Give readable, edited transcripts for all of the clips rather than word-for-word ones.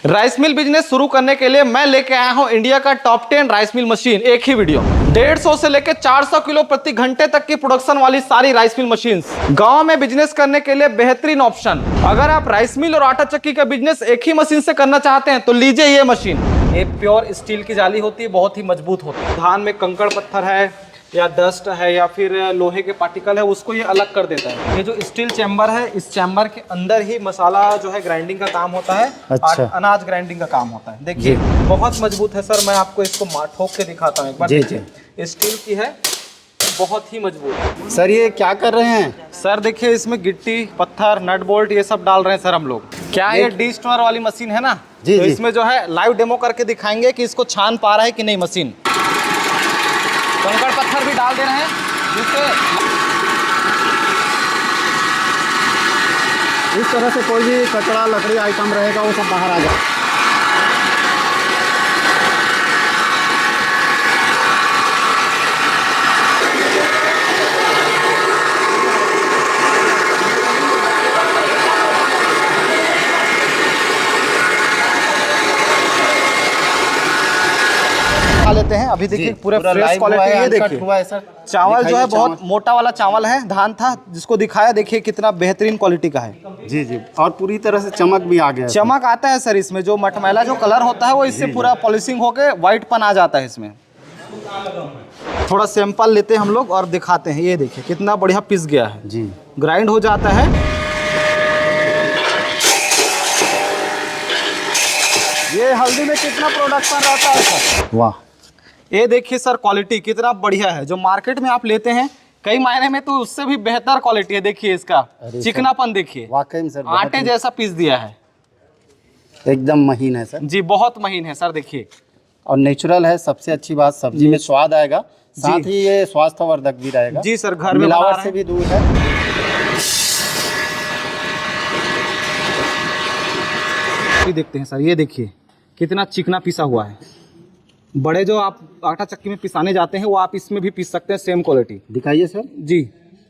Rice mill business शुरू करने के लिए मैं लेके आया हूं इंडिया का टॉप 10 राइस मिल मशीन एक ही वीडियो। 150 से लेकर 400 किलो प्रति घंटे तक की प्रोडक्शन वाली सारी राइस मिल मशीन्स गांव में बिजनेस करने के लिए बेहतरीन ऑप्शन। अगर आप राइस मिल और आटा चक्की का बिजनेस एक ही मशीन से करना चाहते हैं तो लीजिए ये मशीन। ये प्योर स्टील की जाली होती है, बहुत ही मजबूत होती है। धान में कंकड़ पत्थर है या डस्ट है या फिर लोहे के पार्टिकल है, उसको ये अलग कर देता है। ये जो स्टील चैम्बर है, इस चैम्बर के अंदर ही मसाला जो है ग्राइंडिंग का काम होता है। अच्छा। अनाज ग्राइंडिंग का काम होता है। देखिए बहुत मजबूत है सर, मैं आपको इसको ठोक के दिखाता हूँ एक बार। जी जी, स्टील की है, बहुत ही मजबूत है। सर ये क्या कर रहे हैं? सर देखिए इसमें गिट्टी पत्थर नट बोल्ट ये सब डाल रहे हैं सर हम लोग। क्या है, ये डी स्टोनर वाली मशीन है ना, जी तो जी। इसमें जो है लाइव डेमो करके दिखाएंगे कि इसको छान पा रहा है कि नहीं मशीन। कंकड़ पत्थर भी डाल दे रहे हैं जिससे इस तरह से कोई भी कचरा लकड़ी आइटम रहेगा वो सब बाहर आ जाए। लेते हैं अभी। देखिए पूरे फ्रेश लाइव क्वालिटी। ये देखिए हुआ है सर। चावल जो है दिखाइए बहुत मोटा वाला चावल है, धान था जिसको दिखाया। देखिए कितना बेहतरीन क्वालिटी का है। जी जी, और पूरी तरह से चमक भी आ गया है। चमक आता है सर इसमें। जो मटमैला जो कलर होता है वो इससे पूरा पॉलिशिंग होके व्हाइट पन आ जाता है इसमें। थोड़ा सैंपल लेते हैं हम लोग और दिखाते हैं। ये देखिए कितना बढ़िया पिस गया है जी, ग्राइंड हो जाता है। ये हल्दी में कितना प्रोडक्शन रहता है सर। वाह। ये देखिए सर क्वालिटी कितना बढ़िया है। जो मार्केट में आप लेते हैं कई मायने में तो उससे भी बेहतर क्वालिटी है। देखिए इसका चिकनापन देखिए, वाकई में सर आटे जैसा पीस दिया है। एकदम महीन है सर जी बहुत महीन है सर। देखिए और नेचुरल है। सबसे अच्छी बात, सब्जी में स्वाद आएगा, साथ ही ये स्वास्थ्यवर्धक भी रहेगा। जी सर, घर में मिलावट से भी दूर है। देखते हैं सर, ये देखिए कितना चिकना पिसा हुआ है। बड़े जो आप आटा चक्की में पिसाने जाते हैं वो आप इसमें भी पीस सकते हैं, सेम क्वालिटी। दिखाइए सर। जी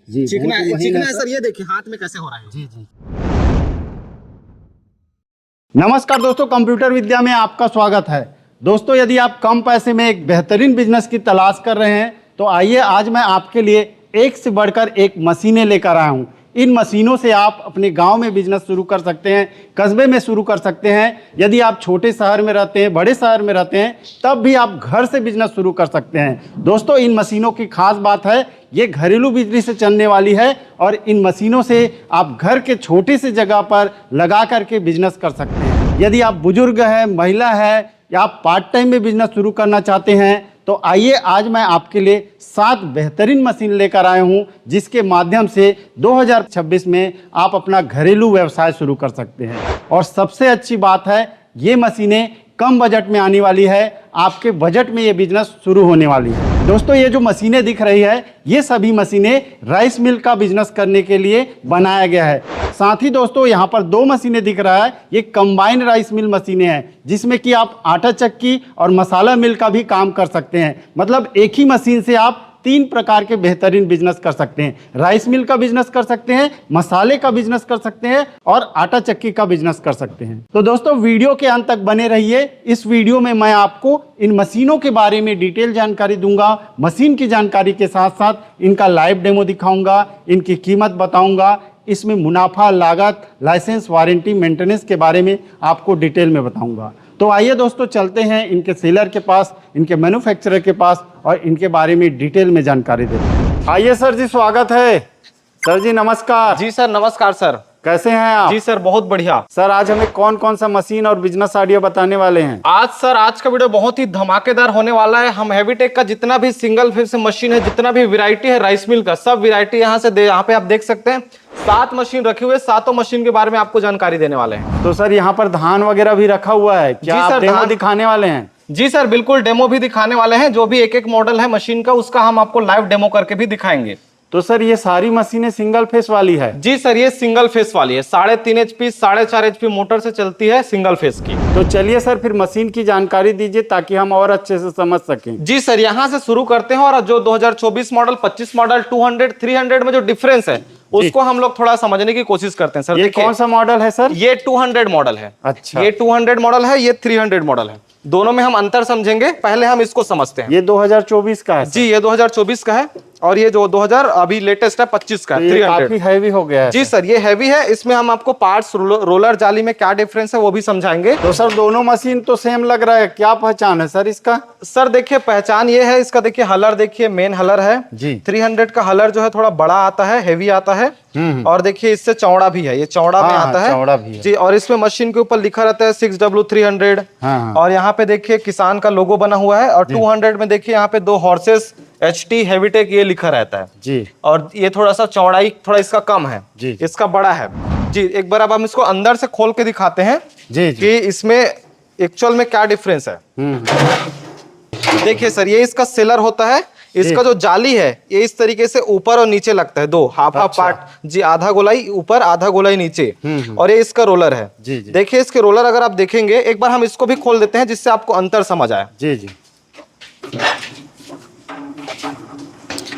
जी, चिकना बहुत ही महीन चिकना है है सर। सर। ये देखिए हाथ में कैसे हो रहा है। जी जी। नमस्कार दोस्तों, कंप्यूटर विद्या में आपका स्वागत है। दोस्तों यदि आप कम पैसे में एक बेहतरीन बिजनेस की तलाश कर रहे हैं तो आइए आज मैं आपके लिए एक से बढ़कर एक मशीनें लेकर आया हूं। इन मशीनों से आप अपने गांव में बिजनेस शुरू कर सकते हैं, कस्बे में शुरू कर सकते हैं। यदि आप छोटे शहर में रहते हैं, बड़े शहर में रहते हैं, तब भी आप घर से बिजनेस शुरू कर सकते हैं। दोस्तों इन मशीनों की खास बात है, ये घरेलू बिजली से चलने वाली है और इन मशीनों से आप घर के छोटे से जगह पर लगा करके बिजनेस कर सकते हैं। यदि आप बुजुर्ग हैं, महिला है या आप पार्ट टाइम में बिजनेस शुरू करना चाहते हैं तो आइए आज मैं आपके लिए 7 बेहतरीन मशीन लेकर आया हूं जिसके माध्यम से 2026 में आप अपना घरेलू व्यवसाय शुरू कर सकते हैं। और सबसे अच्छी बात है, ये मशीनें कम बजट में आने वाली है। आपके बजट में ये बिजनेस शुरू होने वाली है। दोस्तों ये जो मशीनें दिख रही है, ये सभी मशीनें राइस मिल का बिजनेस करने के लिए बनाया गया है। साथ ही दोस्तों यहाँ पर 2 मशीनें दिख रहा है, ये कंबाइंड राइस मिल मशीनें हैं जिसमें कि आप आटा चक्की और मसाला मिल का भी काम कर सकते हैं। मतलब एक ही मशीन से आप 3 प्रकार के बेहतरीन बिजनेस कर सकते हैं। राइस मिल का बिजनेस कर सकते हैं, मसाले का बिजनेस कर सकते हैं और आटा चक्की का बिजनेस कर सकते हैं। तो दोस्तों वीडियो के अंत तक बने रहिए। इस वीडियो में मैं आपको इन मशीनों के बारे में डिटेल जानकारी दूंगा। मशीन की जानकारी के साथ साथ इनका लाइव डेमो दिखाऊंगा, इनकी कीमत बताऊंगा, इसमें मुनाफा, लागत, लाइसेंस, वारंटी, मेंटेनेंस के बारे में आपको डिटेल में बताऊंगा। तो आइए दोस्तों चलते हैं इनके सेलर के पास, इनके मैन्युफैक्चरर के पास और इनके बारे में डिटेल में जानकारी देते हैं। आइए सर जी, स्वागत है। सर जी नमस्कार। जी सर नमस्कार सर। कैसे हैं आप? जी सर बहुत बढ़िया। सर आज हमें कौन कौन सा मशीन और बिजनेस आइडिया बताने वाले हैं? आज का वीडियो बहुत ही धमाकेदार होने वाला है। हम हैवीटेक का जितना भी सिंगल फेज मशीन है, जितना भी वैरायटी है राइस मिल का, सब वैरायटी यहाँ पे आप देख सकते हैं। 7 मशीन रखे हुए, 7 मशीन के बारे में आपको जानकारी देने वाले हैं। तो सर यहाँ पर धान वगैरह भी रखा हुआ है, क्या आप डेमो दिखाने वाले हैं? जी सर बिल्कुल, डेमो भी दिखाने वाले हैं। जो भी एक एक मॉडल है मशीन का उसका हम आपको लाइव डेमो करके भी दिखाएंगे। तो सर ये सारी मशीनें सिंगल फेस वाली है? जी सर, ये सिंगल फेस वाली है। 3.5 HP 4.5 HP मोटर से चलती है, सिंगल फेस की। तो चलिए सर फिर मशीन की जानकारी दीजिए ताकि हम और अच्छे से समझ सकें। जी सर, यहाँ से शुरू करते हैं और जो 2024 मॉडल, 25 मॉडल, 200, 300 में जो डिफरेंस है उसको हम लोग थोड़ा समझने की कोशिश करते हैं सर। ये कौन सा मॉडल है सर? ये 200 मॉडल है। अच्छा, ये 200 मॉडल है, ये 300 मॉडल है। दोनों में हम अंतर समझेंगे, पहले हम इसको समझते हैं। ये 2024 का है सर? जी, ये 2024 का है और ये जो 2000 अभी लेटेस्ट है 25 का है, तो ये 300। काफी हैवी हो गया है। जी सर, ये हैवी है। इसमें हम आपको पार्ट्स, रोलर जाली में क्या डिफरेंस है वो भी समझाएंगे। तो सर दोनों मशीन तो सेम लग रहा है, क्या पहचान है सर इसका? सर देखिए, पहचान ये है इसका, देखिए हलर, देखिए मेन हलर है जी। 300 का हलर जो है थोड़ा बड़ा आता है, हेवी आता है। और देखिए इससे चौड़ा भी है, ये चौड़ा में आता है। चौड़ा भी है जी। और इसमें मशीन के ऊपर लिखा रहता है 6W300। और यहाँ पे देखिए किसान का लोगो बना हुआ है। और 200 में देखिए यहाँ पे 2 हॉर्सेस HT हेवीटेक ये लिखा रहता है जी। और ये थोड़ा सा चौड़ाई थोड़ा इसका कम है जी। इसका बड़ा है। जी, एक बार अब हम इसको अंदर से खोल के दिखाते हैं जी कि इसमें एक्चुअल में क्या डिफरेंस है। देखिए सर, ये इसका सेलर होता है। इसका जो जाली है ये इस तरीके से ऊपर और नीचे लगता है, दो हाफ पार्ट। जी, आधा गोलाई ऊपर, आधा गोलाई नीचे। और ये इसका रोलर है। जी जी। देखिए इसके रोलर अगर आप देखेंगे, एक बार हम इसको भी खोल देते हैं जिससे आपको अंतर समझ आए। जी जी।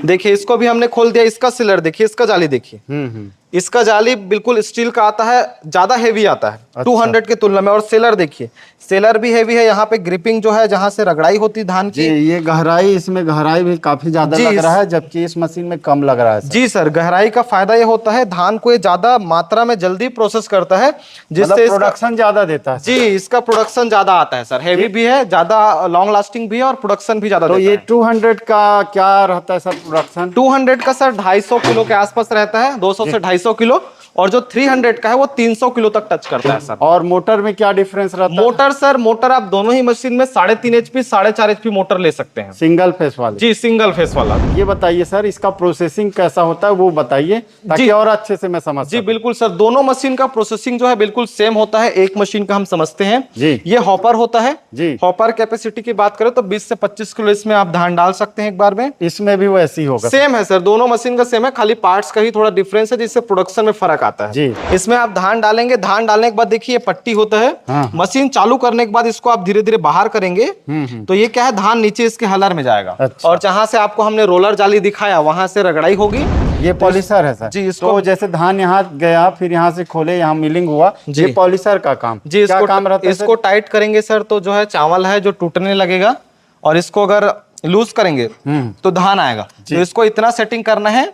देखिए इसको भी हमने खोल दिया। इसका सिलर देखिए, इसका जाली देखिए। इसका जाली बिल्कुल स्टील का आता है, ज्यादा हेवी आता है 200 की तुलना में। और सेलर देखिए, सेलर भी हेवी है। यहाँ पे ग्रिपिंग जो है, जहाँ से रगड़ाई होती धान की, ये गहराई, इसमें गहराई भी काफी ज्यादा लग रहा है, जबकि इस मशीन में कम लग रहा है सर। जी सर, गहराई का फायदा ये होता है, धान को ये ज्यादा मात्रा में जल्दी प्रोसेस करता है, जिससे प्रोडक्शन ज्यादा देता है। जी, इसका प्रोडक्शन ज्यादा आता है सर। हेवी भी है, ज्यादा लॉन्ग लास्टिंग भी है और प्रोडक्शन भी ज्यादा तो देता ये है। 200 का क्या रहता है सर प्रोडक्शन? 200 का सर 250 किलो के आसपास रहता है, 200 से 250 किलो। और जो 300 का है वो 300 किलो तक टच करता है सर। और मोटर में क्या डिफरेंस रहता है? मोटर सर, मोटर आप दोनों ही मशीन में 3.5 HP 4.5 HP मोटर ले सकते हैं। सिंगल फेस वाले? जी, सिंगल फेस वाला। ये बताइए सर, इसका प्रोसेसिंग कैसा होता है वो बताइए ताकि और अच्छे से मैं समझ जी सकूं। बिल्कुल सर, दोनों मशीन का प्रोसेसिंग जो है बिल्कुल सेम होता है। एक मशीन का हम समझते हैं जी। ये हॉपर होता है जी। हॉपर कैपेसिटी की बात करें तो 20 से 25 किलो इसमें आप धान डाल सकते हैं एक बार में। इसमें भी वैसे ही होगा? सेम है सर, दोनों मशीन का सेम है, खाली पार्ट्स का ही थोड़ा डिफरेंस है जिससे प्रोडक्शन में फर्क आता है। जी। इसमें आप धान डालेंगे, धान डालने के बाद देखिए ये पट्टी होता है। हाँ। मशीन चालू करने के बाद इसको आप धीरे धीरे बाहर करेंगे तो ये क्या है, धान नीचे इसके हलर में जाएगा। अच्छा। और जहां से आपको हमने रोलर जाली दिखाया वहां से रगड़ाई होगी। ये पॉलिशर है सर? जी, इसको तो जैसे धान यहाँ गया, फिर यहाँ से खोले, यहाँ मिलिंग हुआ, जी। ये पॉलिशर का काम? जी, क्या काम रहता है इसको टाइट करेंगे सर तो जो है चावल है जो टूटने लगेगा। और इसको अगर लूज करेंगे तो धान आएगा। तो इसको इतना सेटिंग करना है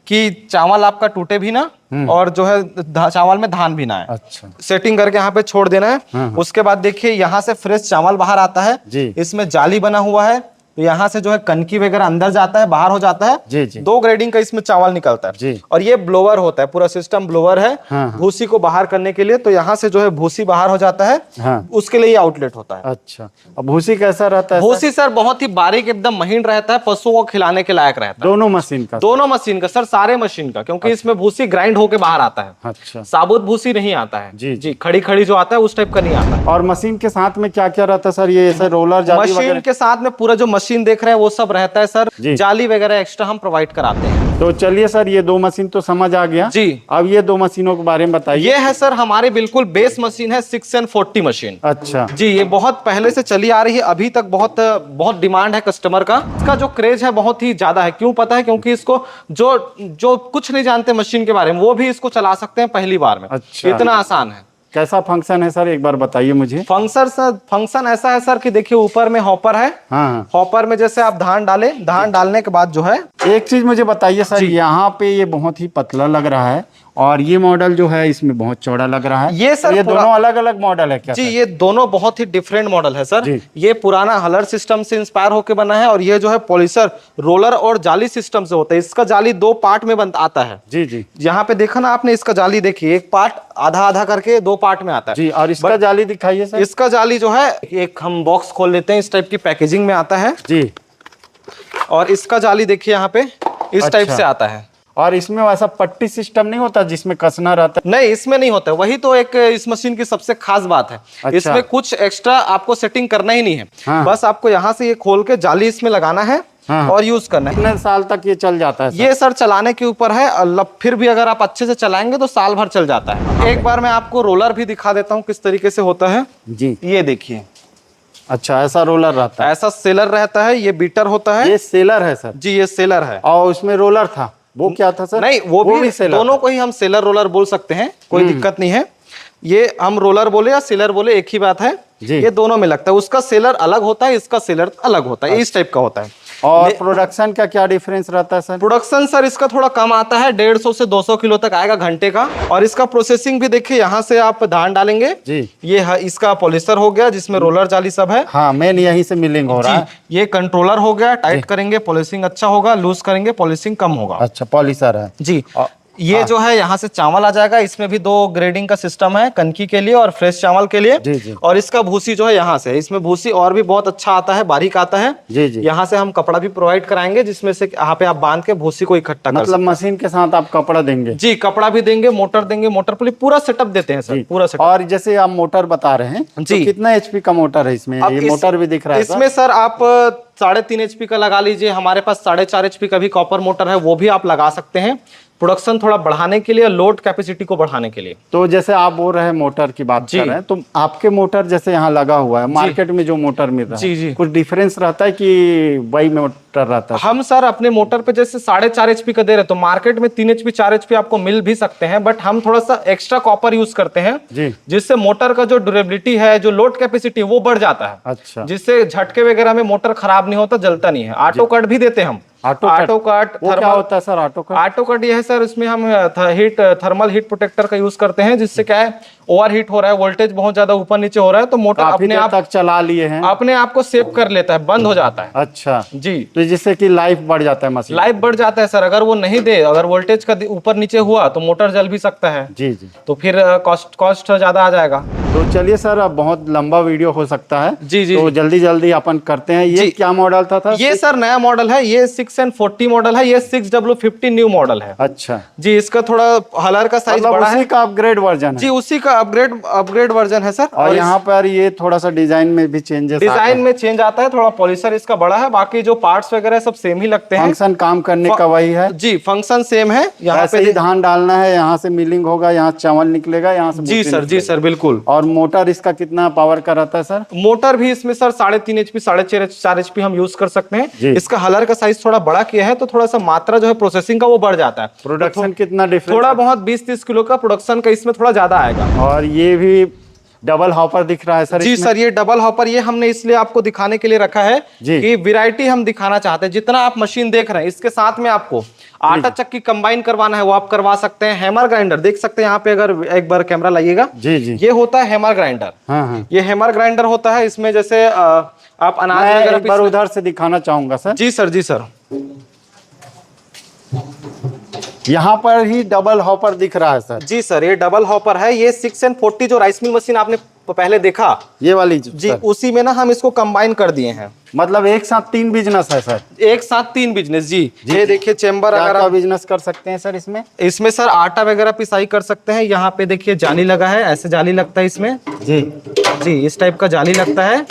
कि चावल आपका टूटे भी ना और जो है चावल में धान भी ना आए। अच्छा। सेटिंग करके यहाँ पे छोड़ देना है। उसके बाद देखिए यहाँ से फ्रेश चावल बाहर आता है। जी। इसमें जाली बना हुआ है तो यहाँ से जो है कनकी वगैरह अंदर जाता है, बाहर हो जाता है। जी जी। 2 ग्रेडिंग का इसमें चावल निकलता है। जी। और ये ब्लोअर होता है, पूरा सिस्टम ब्लोअर है। हाँ। भूसी को बाहर करने के लिए, तो यहाँ से जो है भूसी बाहर हो जाता है। हाँ। उसके लिए ये आउटलेट होता है। अच्छा, अब भूसी कैसा रहता है सर? भूसी सर बहुत ही बारीक एकदम महीन रहता है, पशुओं को खिलाने के लायक रहता है। दोनों मशीन का? दोनों मशीन का सर, सारे मशीन का, क्योंकि इसमें भूसी ग्राइंड होके बाहर आता है। अच्छा। साबुत भूसी नहीं आता है। जी। जी, खड़ी खड़ी जो आता है उस टाइप का नहीं आता है। और मशीन के साथ में क्या क्या रहता है सर? ये ऐसे रोलर जाली मशीन वगैरह? के साथ में पूरा जो मशीन देख रहे हैं वो सब रहता है सर। जी। जाली वगैरह एक्स्ट्रा हम प्रोवाइड कराते हैं। तो चलिए सर, ये 2 मशीन तो समझ आ गया। जी। अब ये 2 मशीनों के बारे में बताइए। ये है सर हमारी बिल्कुल बेस मशीन है, 6N40 मशीन। अच्छा। जी, ये बहुत पहले से चली आ रही है, अभी तक बहुत डिमांड है कस्टमर का। इसका जो क्रेज है बहुत ही ज्यादा है। क्यों पता है? क्योंकि इसको जो कुछ नहीं जानते मशीन के बारे में वो भी इसको चला सकते हैं पहली बार में। अच्छा। इतना आसान है। कैसा फंक्शन है सर, एक बार बताइए मुझे। फंक्शन ऐसा है सर कि देखिए ऊपर में हॉपर है। हाँ। हॉपर में जैसे आप धान डालें, धान डालने के बाद जो है, एक चीज मुझे बताइए सर, यहाँ पे ये बहुत ही पतला लग रहा है और ये मॉडल जो है इसमें बहुत चौड़ा लग रहा है। ये सर तो ये दोनों अलग अलग मॉडल है क्या जी सर? ये दोनों बहुत ही डिफरेंट मॉडल है सर। जी। ये पुराना हलर सिस्टम से इंस्पायर होकर बना है और ये जो है पॉलिशर रोलर और जाली सिस्टम से होता है। इसका जाली 2 पार्ट में आता है। जी जी। यहाँ पे देखा ना आपने, इसका जाली देखिए, एक पार्ट आधा आधा करके 2 पार्ट में आता है। जी। और इसका जाली दिखाइए सर। इसका जाली जो है, एक हम बॉक्स खोल लेते हैं, इस टाइप की पैकेजिंग में आता है। जी। और इसका जाली देखिए यहाँ पे इस टाइप अच्छा। से आता है। और इसमें वैसा पट्टी सिस्टम नहीं होता जिसमें कसना रहता है? नहीं, इसमें नहीं होता है। वही तो एक इस मशीन की सबसे खास बात है। अच्छा। इसमें कुछ एक्स्ट्रा आपको सेटिंग करना ही नहीं है। हाँ। बस आपको यहाँ से ये खोल के जाली इसमें लगाना है। हाँ। और यूज करना है। कितने साल तक ये चल जाता है सर? ये सर चलाने के ऊपर है, फिर भी अगर आप अच्छे से चलाएंगे तो साल भर चल जाता है। एक बार मैं आपको रोलर भी दिखा देता हूँ किस तरीके से होता है। जी, ये देखिए, अच्छा ऐसा रोलर रहता है। ऐसा सेलर रहता है, ये बीटर होता है। ये सेलर है सर? जी ये सेलर है। और उसमें रोलर था, वो क्या था सर? नहीं वो भी सेलर दोनों को ही हम सेलर रोलर बोल सकते हैं, कोई दिक्कत नहीं है। ये हम रोलर बोले या सेलर बोले एक ही बात है। जी। ये दोनों में लगता है, उसका सेलर अलग होता है, इसका सेलर अलग होता है, इस टाइप का होता है। और प्रोडक्शन का क्या डिफरेंस रहता है सर? प्रोडक्शन सर इसका थोड़ा कम आता है, 150 से 200 किलो तक आएगा घंटे का। और इसका प्रोसेसिंग भी देखिए, यहाँ से आप धान डालेंगे जी। ये इसका पॉलिशर हो गया जिसमें रोलर जाली सब है। हाँ, मेन यहीं से मिलिंग हो रहा है। ये कंट्रोलर हो गया, टाइट करेंगे पॉलिशिंग अच्छा होगा, लूज करेंगे पॉलिशिंग कम होगा। अच्छा, पॉलिशर है जी। ये जो है यहाँ से चावल आ जाएगा, इसमें भी 2 ग्रेडिंग का सिस्टम है, कनकी के लिए और फ्रेश चावल के लिए। जी जी। और इसका भूसी जो है यहाँ से, इसमें भूसी और भी बहुत अच्छा आता है, बारीक आता है। जी जी। यहाँ से हम कपड़ा भी प्रोवाइड कराएंगे जिसमें से यहाँ पे आप बांध के भूसी को इकट्ठा कर मतलब मशीन के साथ आप कपड़ा देंगे? जी, कपड़ा भी देंगे, मोटर देंगे, मोटर पुली पूरा सेटअप देते हैं सर, पूरा सेटअप। और जैसे आप मोटर बता रहे हैं, जी। तो कितना एचपी का मोटर है इसमें? ये मोटर भी दिख रहा है इसमें सर आप 3.5 HP का लगा लीजिए, हमारे पास 4.5 HP का भी कॉपर मोटर है, वो भी आप लगा सकते हैं। प्रोडक्शन थोड़ा बढ़ाने के लिए, लोड कैपेसिटी को बढ़ाने के लिए। तो जैसे आप बोल रहे हैं मोटर की बात कर रहे हैं, तो आपके मोटर जैसे यहाँ लगा हुआ है, मार्केट में जो मोटर मिल रहा है, जी जी। कुछ डिफरेंस रहता है कि वही मोटर रहता है? हम सर अपने मोटर पे जैसे 4.5 HP का दे रहे, तो मार्केट में 3 HP 4 HP आपको मिल भी सकते हैं, बट हम थोड़ा सा एक्स्ट्रा कॉपर यूज करते हैं जी। जिससे मोटर का जो ड्यूरेबिलिटी है, जो लोड कैपेसिटी है, वो बढ़ जाता है। अच्छा। जिससे झटके वगैरह में मोटर खराब नहीं होता, जलता नहीं है। ऑटो कट भी देते हैं हम। ऑटो कट वो क्या होता है sir auto cut? Auto cut ये है सर, इसमें हम थर्मल हीट प्रोटेक्टर का यूज करते हैं, जिससे क्या है ओवर हीट हो रहा है, वोल्टेज बहुत ज्यादा ऊपर नीचे हो रहा है, तो मोटर अपने आप तक चला लिए हैं, अपने आप को सेव कर लेता है, बंद हो जाता है। अच्छा जी। तो जिससे कि लाइफ बढ़ जाता है मशीन? लाइफ बढ़ जाता है सर, अगर वो नहीं दे, अगर वोल्टेज का ऊपर नीचे हुआ तो मोटर जल भी सकता है। जी जी। तो फिर कॉस्ट ज्यादा आ जाएगा। तो चलिए सर, अब बहुत लंबा वीडियो हो सकता है। जी जी। तो जल्दी जल्दी अपन करते हैं। ये क्या मॉडल था? ये सर नया मॉडल है, ये 6N40 मॉडल है, ये 6W50 न्यू मॉडल है। अच्छा जी, इसका थोड़ा हलर का साइज मतलब बड़ा उसी है। का अपग्रेड वर्जन है? जी, उसी का अपग्रेड वर्जन है सर। और यहाँ पर ये थोड़ा सा डिजाइन में भी चेंजेस, डिजाइन में चेंज आता है, थोड़ा पॉलिशर इसका बड़ा है, बाकी जो पार्ट्स वगैरह सब सेम ही लगते हैं। फंक्शन काम करने का वही है? जी, फंक्शन सेम है। यहाँ ऐसे ही धान डालना है, यहाँ से मिलिंग होगा, यहाँ चावल निकलेगा, यहाँ से जी सर, जी सर, बिल्कुल। और मोटर इसका कितना पावर का रहता है सर? मोटर भी इसमें सर 3.5 HP 4.5 HP हम यूज कर सकते हैं। इसका हलर का साइज थोड़ा बड़ा किया है, तो थोड़ा सा मात्रा जो है प्रोसेसिंग का वो बढ़ जाता है। प्रोडक्शन कितना डिफरेंस? थोड़ा बहुत 20-30 किलो का प्रोडक्शन का इसमें थोड़ा ज्यादा आएगा। और ये भी डबल हॉपर दिख रहा है सर? जी सर, ये डबल हॉपर ये हमने इसलिए आपको दिखाने के लिए रखा है कि वैरायटी हम दिखाना चाहते हैं। जितना आप मशीन देख रहे हैं, इसके साथ में आपको आटा चक्की कंबाइन करवाना है वो आप करवा सकते हैं। हैमर ग्राइंडर देख सकते हैं यहाँ पे, अगर एक बार कैमरा लाइएगा। जी जी। ये होता है हैमर ग्राइंडर। हाँ हाँ। ये हैमर ग्राइंडर होता है, इसमें जैसे आप अनाज वगैरह एक बार उधर से दिखाना चाहूंगा सर। जी सर, जी सर। यहाँ पर ही डबल हॉपर दिख रहा है सर? जी सर, ये डबल हॉपर है। ये 6N40 जो राइस मिल मशीन आपने पहले देखा, ये वाली जी, उसी में ना हम इसको कंबाइन कर दिए हैं। मतलब एक साथ 3 बिजनेस है सर? एक साथ 3 बिजनेस। जी, ये देखिए चेम्बर, अगर क्या आप बिजनेस कर सकते हैं सर इसमें? इसमें सर आटा वगैरह पिसाई कर सकते हैं। यहाँ पे देखिए जाली लगा है, ऐसे जाली लगता है इसमें। जी जी, इस टाइप का जाली लगता है।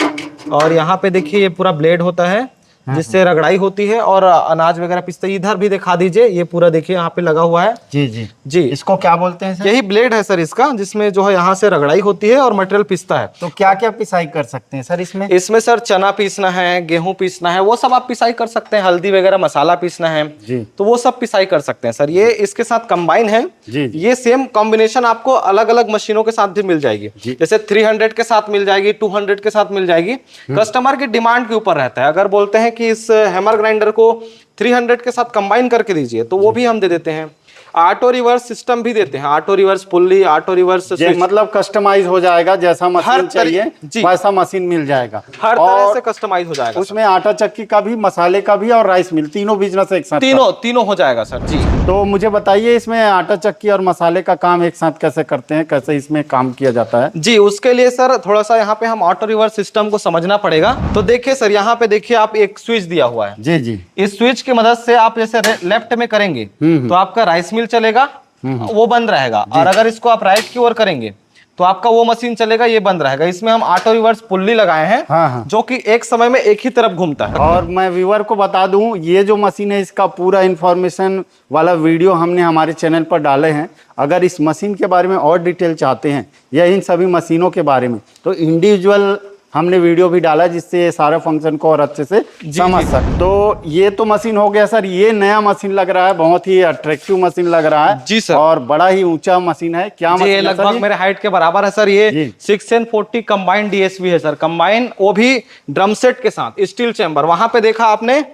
और यहाँ पे देखिए ये पूरा ब्लेड होता है जिससे रगड़ाई होती है और अनाज वगैरह पिसते। इधर भी दिखा दीजिए, ये पूरा देखिए यहाँ पे लगा हुआ है। जी जी जी, इसको क्या बोलते हैं सर? यही ब्लेड है सर इसका, जिसमें जो है यहाँ से रगड़ाई होती है और मटेरियल पिसता है। तो क्या क्या पिसाई कर सकते हैं सर इसमें? इसमें सर चना पीसना है, गेहूं पीसना है, वो सब आप पिसाई कर सकते हैं। हल्दी वगैरह मसाला पीसना है जी, तो वो सब पिसाई कर सकते हैं सर। ये इसके साथ कंबाइन है जी। ये सेम कॉम्बिनेशन आपको अलग अलग मशीनों के साथ भी मिल जाएगी। जैसे 300 के साथ मिल जाएगी, 200 के साथ मिल जाएगी। कस्टमर की डिमांड के ऊपर रहता है। अगर बोलते हैं कि इस हैमर ग्राइंडर को 300 के साथ कंबाइन करके दीजिए, तो वो भी हम दे देते हैं। ऑटो रिवर्स सिस्टम भी देते हैं, auto reverse pulley, auto reverse switch. मतलब कस्टमाइज हो जाएगा, जैसा मशीन चाहिए वैसा मशीन मिल जाएगा, हर तरह से कस्टमाइज हो जाएगा। उसमें आटा चक्की का भी, मसाले का भी और राइस मिल, तीनों बिजनेस एक साथ? तीनों हो जाएगा सर। जी, तो मुझे बताइए इसमें आटा चक्की और मसाले का काम एक साथ कैसे करते हैं, कैसे इसमें काम किया जाता है? जी, उसके लिए सर थोड़ा सा यहाँ पे हम ऑटो रिवर्स सिस्टम को समझना पड़ेगा। तो देखिए सर, यहाँ पे देखिए आप एक स्विच दिया हुआ है। जी जी। इस स्विच की मदद से आप जैसे लेफ्ट में करेंगे तो आपका राइस मिल चलेगा, वो बंद रहेगा। और अगर इसको आप राइट की ओर करेंगे तो आपका वो मशीन चलेगा, ये बंद रहेगा। इसमें हम ऑटो रिवर्स पुल्ली लगाए हैं, हाँ हाँ। जो कि एक समय में एक ही तरफ घूमता है। और मैं व्यूअर को बता दूं, ये जो मशीन है इसका पूरा इंफॉर्मेशन वाला वीडियो हमने हमारे चैनल पर डाले हैं। अगर इस मशीन के बारे में और डिटेल चाहते हैं या इन सभी मशीनों के बारे में, तो इंडिविजुअल हमने वीडियो भी डाला, जिससे ये सारा फंक्शन को और अच्छे से समझ सके। तो ये तो मशीन हो गया सर। ये नया मशीन लग रहा है, बहुत ही अट्रैक्टिव मशीन लग रहा है जी सर। और बड़ा ही ऊंचा मशीन है। क्या जी, मशीन ये है सर? लगभग मेरे हाइट के बराबर है सर। ये जी। 6N40 कंबाइंड डीएसवी है सर। कंबाइन, वो भी ड्रम सेट के साथ, स्टील चैम्बर। वहां पे देखा आपने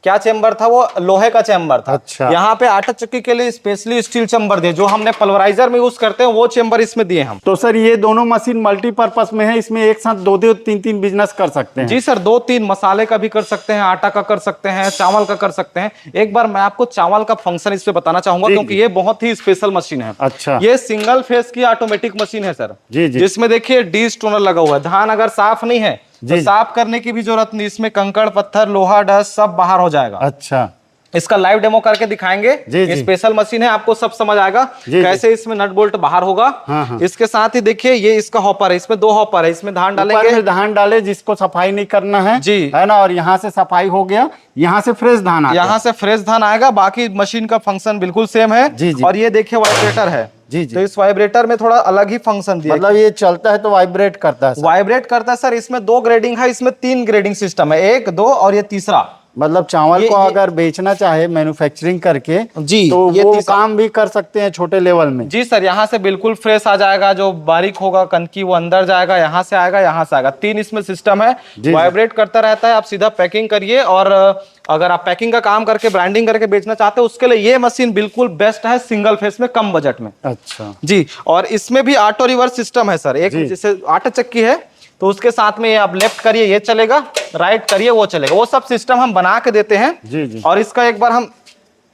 क्या चैम्बर था, वो लोहे का चैम्बर था। अच्छा। यहाँ पे आटा चक्की के लिए स्पेशली स्टील चैम्बर दिए, जो हमने पल्वराइजर में यूज करते हैं, वो चैम्बर इसमें दिए हम। तो सर ये दोनों मशीन मल्टीपर्पज में है, इसमें एक साथ दो दो तीन तीन बिजनेस कर सकते हैं? जी सर, 2-3 मसाले का भी कर सकते हैं, आटा का कर सकते हैं, चावल का कर सकते हैं। एक बार मैं आपको चावल का फंक्शन इस पे बताना चाहूंगा, जी, क्योंकि जी। ये बहुत ही स्पेशल मशीन है। अच्छा। ये सिंगल फेस की ऑटोमेटिक मशीन है सर। जी, जी। जिसमें देखिए डी स्टोनर लगा हुआ है। धान अगर साफ नहीं है तो जी। साफ करने की भी जरूरत नहीं। इसमें कंकड़, पत्थर, लोहा, डस्ट सब बाहर हो जाएगा। अच्छा। इसका लाइव डेमो करके दिखाएंगे। जी, ये जी। स्पेशल मशीन है, आपको सब समझ आएगा जी, कैसे इसमें नट बोल्ट बाहर होगा। हाँ, हाँ। इसके साथ ही देखिए, ये इसका हॉपर है। इसमें 2 हॉपर है। इसमें धान ऊपर डालेंगे। में धान डाले, जिसको सफाई नहीं करना है, जी। है ना। और यहाँ से सफाई हो गया, यहाँ से फ्रेश धान आता है। यहाँ से फ्रेश धान आएगा। बाकी मशीन का फंक्शन बिल्कुल सेम है। जी, जी। और ये देखिए वाइब्रेटर है। जी, जी। तो इस वाइब्रेटर में थोड़ा अलग ही फंक्शन दिया है। मतलब ये चलता है तो वाइब्रेट करता है सर। वाइब्रेट करता है सर। इसमें 2 ग्रेडिंग है। इसमें 3 ग्रेडिंग सिस्टम है, 1, 2 और ये तीसरा। मतलब चावल ये- को ये- अगर बेचना चाहे मैन्युफैक्चरिंग करके, जी, तो ये वो तीसरा। काम भी कर सकते हैं छोटे लेवल में। जी सर, यहाँ से बिल्कुल फ्रेश आ जाएगा। जो बारीक होगा कनकी, वो अंदर जाएगा, यहाँ से आएगा, यहाँ से आएगा। 3 इसमें सिस्टम है। जी। वाइब्रेट करता रहता है। आप सीधा पैकिंग करिए। और अगर आप पैकिंग का काम करके ब्रांडिंग करके बेचना चाहते हो, उसके लिए ये मशीन बिल्कुल बेस्ट है, सिंगल फेस में, कम बजट में। अच्छा। जी। और इसमें भी ऑटो रिवर्स सिस्टम है सर। एक जी। जैसे आटा चक्की है, तो उसके साथ में ये आप लेफ्ट करिए ये चलेगा, राइट करिए वो चलेगा। वो सब सिस्टम हम बना के देते हैं। जी, जी। और इसका एक बार हम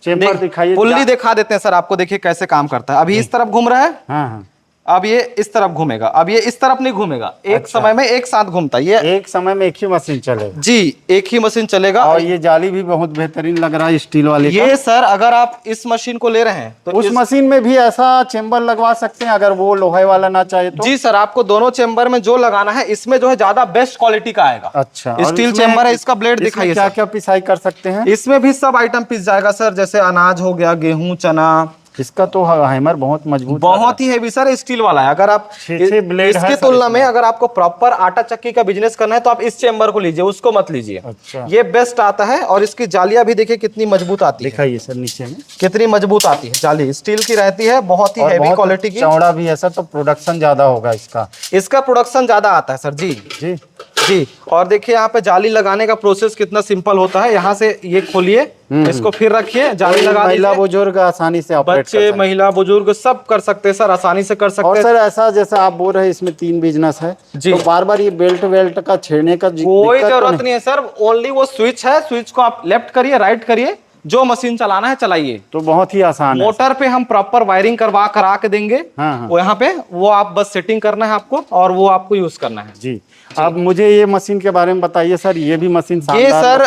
चेम्बर दिखाइए। पुल्ली दिखा देते हैं सर आपको। देखिए कैसे काम करता है। अभी इस तरफ घूम रहा है, हाँ हाँ। अब ये इस तरफ घूमेगा। अब ये इस तरफ नहीं घूमेगा। एक अच्छा। समय में एक साथ घूमता है ये। एक समय में एक ही मशीन चलेगा। जी, एक ही मशीन चलेगा। और ये जाली भी बहुत बेहतरीन लग रहा है, स्टील वाले का। ये सर, अगर आप इस मशीन को ले रहे हैं तो उस मशीन में भी ऐसा चेम्बर लगवा सकते हैं, अगर वो लोहे वाला ना चाहे तो? जी सर, आपको दोनों चेम्बर में जो लगाना है, इसमें जो है ज्यादा बेस्ट क्वालिटी का आएगा। अच्छा। और स्टील इसमें- चेम्बर है। इसका ब्लेड इसमें दिखाइए क्या सर। क्या पिसाई कर सकते हैं? इसमें भी सब आइटम पिस जाएगा सर। जैसे अनाज हो गया, गेहूं, चना। इसका तो हैमर बहुत मजबूत, बहुत ही हेवी सर, स्टील वाला है। अगर आप 6 ब्लेड है इसकी सर तुलना में इसमें। अगर आपको प्रॉपर आटा चक्की का बिजनेस करना है, तो आप इस चेम्बर को लीजिए, उसको मत लीजिए। अच्छा। ये बेस्ट आता है। और इसकी जालियां भी देखिए कितनी मजबूत आती है। दिखाइए सर नीचे में। कितनी मजबूत आती है जाली। स्टील की रहती है, बहुत ही और हेवी बहुत क्वालिटी की। चौड़ा भी है सर, तो प्रोडक्शन ज्यादा होगा इसका। इसका प्रोडक्शन ज्यादा आता है सर। जी जी। जी। और देखिए यहाँ पे जाली लगाने का प्रोसेस कितना सिंपल होता है। यहाँ से ये खोलिए, इसको फिर रखिए, जाली लगा महिला दीजिए। बुजुर्ग आसानी से ऑपरेट कर बच्चे, सकते हैं। महिला, बुजुर्ग सब कर सकते हैं सर, आसानी से कर सकते और हैं। सर ऐसा जैसा आप बोल रहे हैं इसमें 3 बिजनेस है, जी। तो बार बार ये बेल्ट वेल्ट का छेड़ने का कोई दिक्कत तो जरूरत नहीं है सर। ओनली वो स्विच है, स्विच को आप लेफ्ट करिए, राइट करिए, जो मशीन चलाना है चलाइए। तो बहुत ही आसान है। मोटर पे हम प्रॉपर वायरिंग करा के देंगे। हाँ, हाँ। वो यहाँ पे वो आप बस सेटिंग करना है आपको, और वो आपको यूज करना है। जी। अब मुझे ये मशीन के बारे में बताइए सर। ये भी मशीन ये शानदार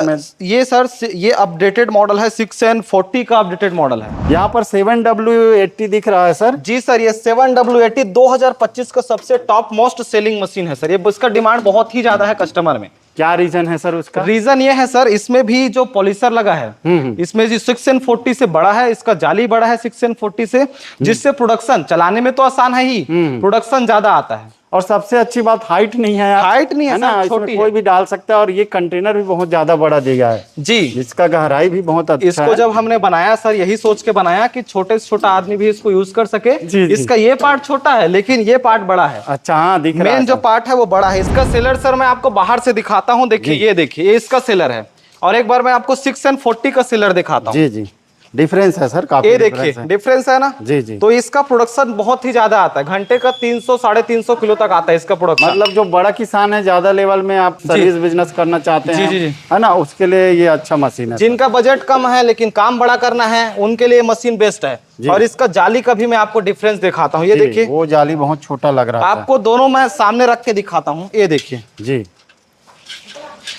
सर, ये अपडेटेड मॉडल है। 6N40 का अपडेटेड मॉडल है। यहाँ पर 7W80 दिख रहा है सर। जी सर, ये 7W80 2025 का सबसे टॉप मोस्ट सेलिंग मशीन है सर। ये इसका डिमांड बहुत ही ज्यादा है कस्टमर में। क्या रीजन है सर उसका? रीजन ये है सर, इसमें भी जो पॉलिशर लगा है, इसमें जी 6N40 से बड़ा है। इसका जाली बड़ा है 6N40 से, जिससे प्रोडक्शन चलाने में तो आसान है ही, प्रोडक्शन ज्यादा आता है। और सबसे अच्छी बात हाइट नहीं है यार। हाइट नहीं है ना, सर, इसमें छोटी कोई है। भी डाल सकता है। और ये कंटेनर भी बहुत ज्यादा बड़ा दिया है, जी। इसका गहराई भी बहुत अच्छा इसको है। जब हमने बनाया सर, यही सोच के बनाया कि छोटे से छोटा आदमी भी इसको यूज कर सके। जी, जी। इसका ये पार्ट छोटा है, लेकिन ये पार्ट बड़ा है। अच्छा, हाँ दिख रहा है मेन जो सर। पार्ट है वो बड़ा है। इसका सेलर सर मैं आपको बाहर से दिखाता हूँ। देखिए, ये देखिए, ये इसका सेलर है। और एक बार मैं आपको 6N40 का सेलर दिखाता हूँ। जी जी, डिफरेंस है सर, काफी ये डिफरेंस देखिए, है। डिफरेंस है ना। जी जी। तो इसका प्रोडक्शन बहुत ही ज्यादा आता है। घंटे का 300-350 किलो तक आता है इसका प्रोडक्शन। मतलब जो बड़ा किसान है, ज्यादा लेवल में आप सर्विस बिजनेस करना चाहते जी, हैं, जी, जी। है ना, उसके लिए ये अच्छा मशीन है। जिनका बजट कम है लेकिन काम बड़ा करना है, उनके लिए मशीन बेस्ट है। जी। और इसका जाली का भी मैं आपको डिफरेंस दिखाता हूँ। ये जी, देखिए, वो जाली बहुत छोटा लग रहा है। आपको दोनों मैं सामने रख के दिखाता हूँ। ये देखिए, जी।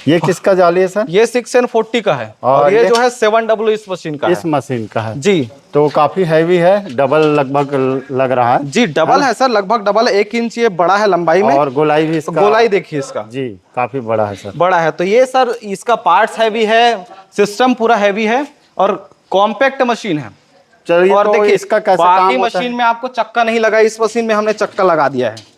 ये किसका जाली है सर? ये 6N40 का है और और ये ये जो है 7W इस मशीन का इस है। मशीन का है जी तो काफी हैवी है, डबल लगभग लग रहा है जी, डबल है सर, लगभग डबल, 1 इंच ये बड़ा है लंबाई में। और गोलाई भी तो इसका, गोलाई देखिए इसका जी काफी बड़ा है सर। बड़ा है। तो ये सर इसका पार्ट्स हैवी है, सिस्टम पूरा हैवी है और कॉम्पैक्ट मशीन है। चलिए और तो देखिए इसका कैसे काम बाकी होता मशीन है? में आपको चक्का नहीं लगा, इस मशीन में हमने चक्का लगा दिया है,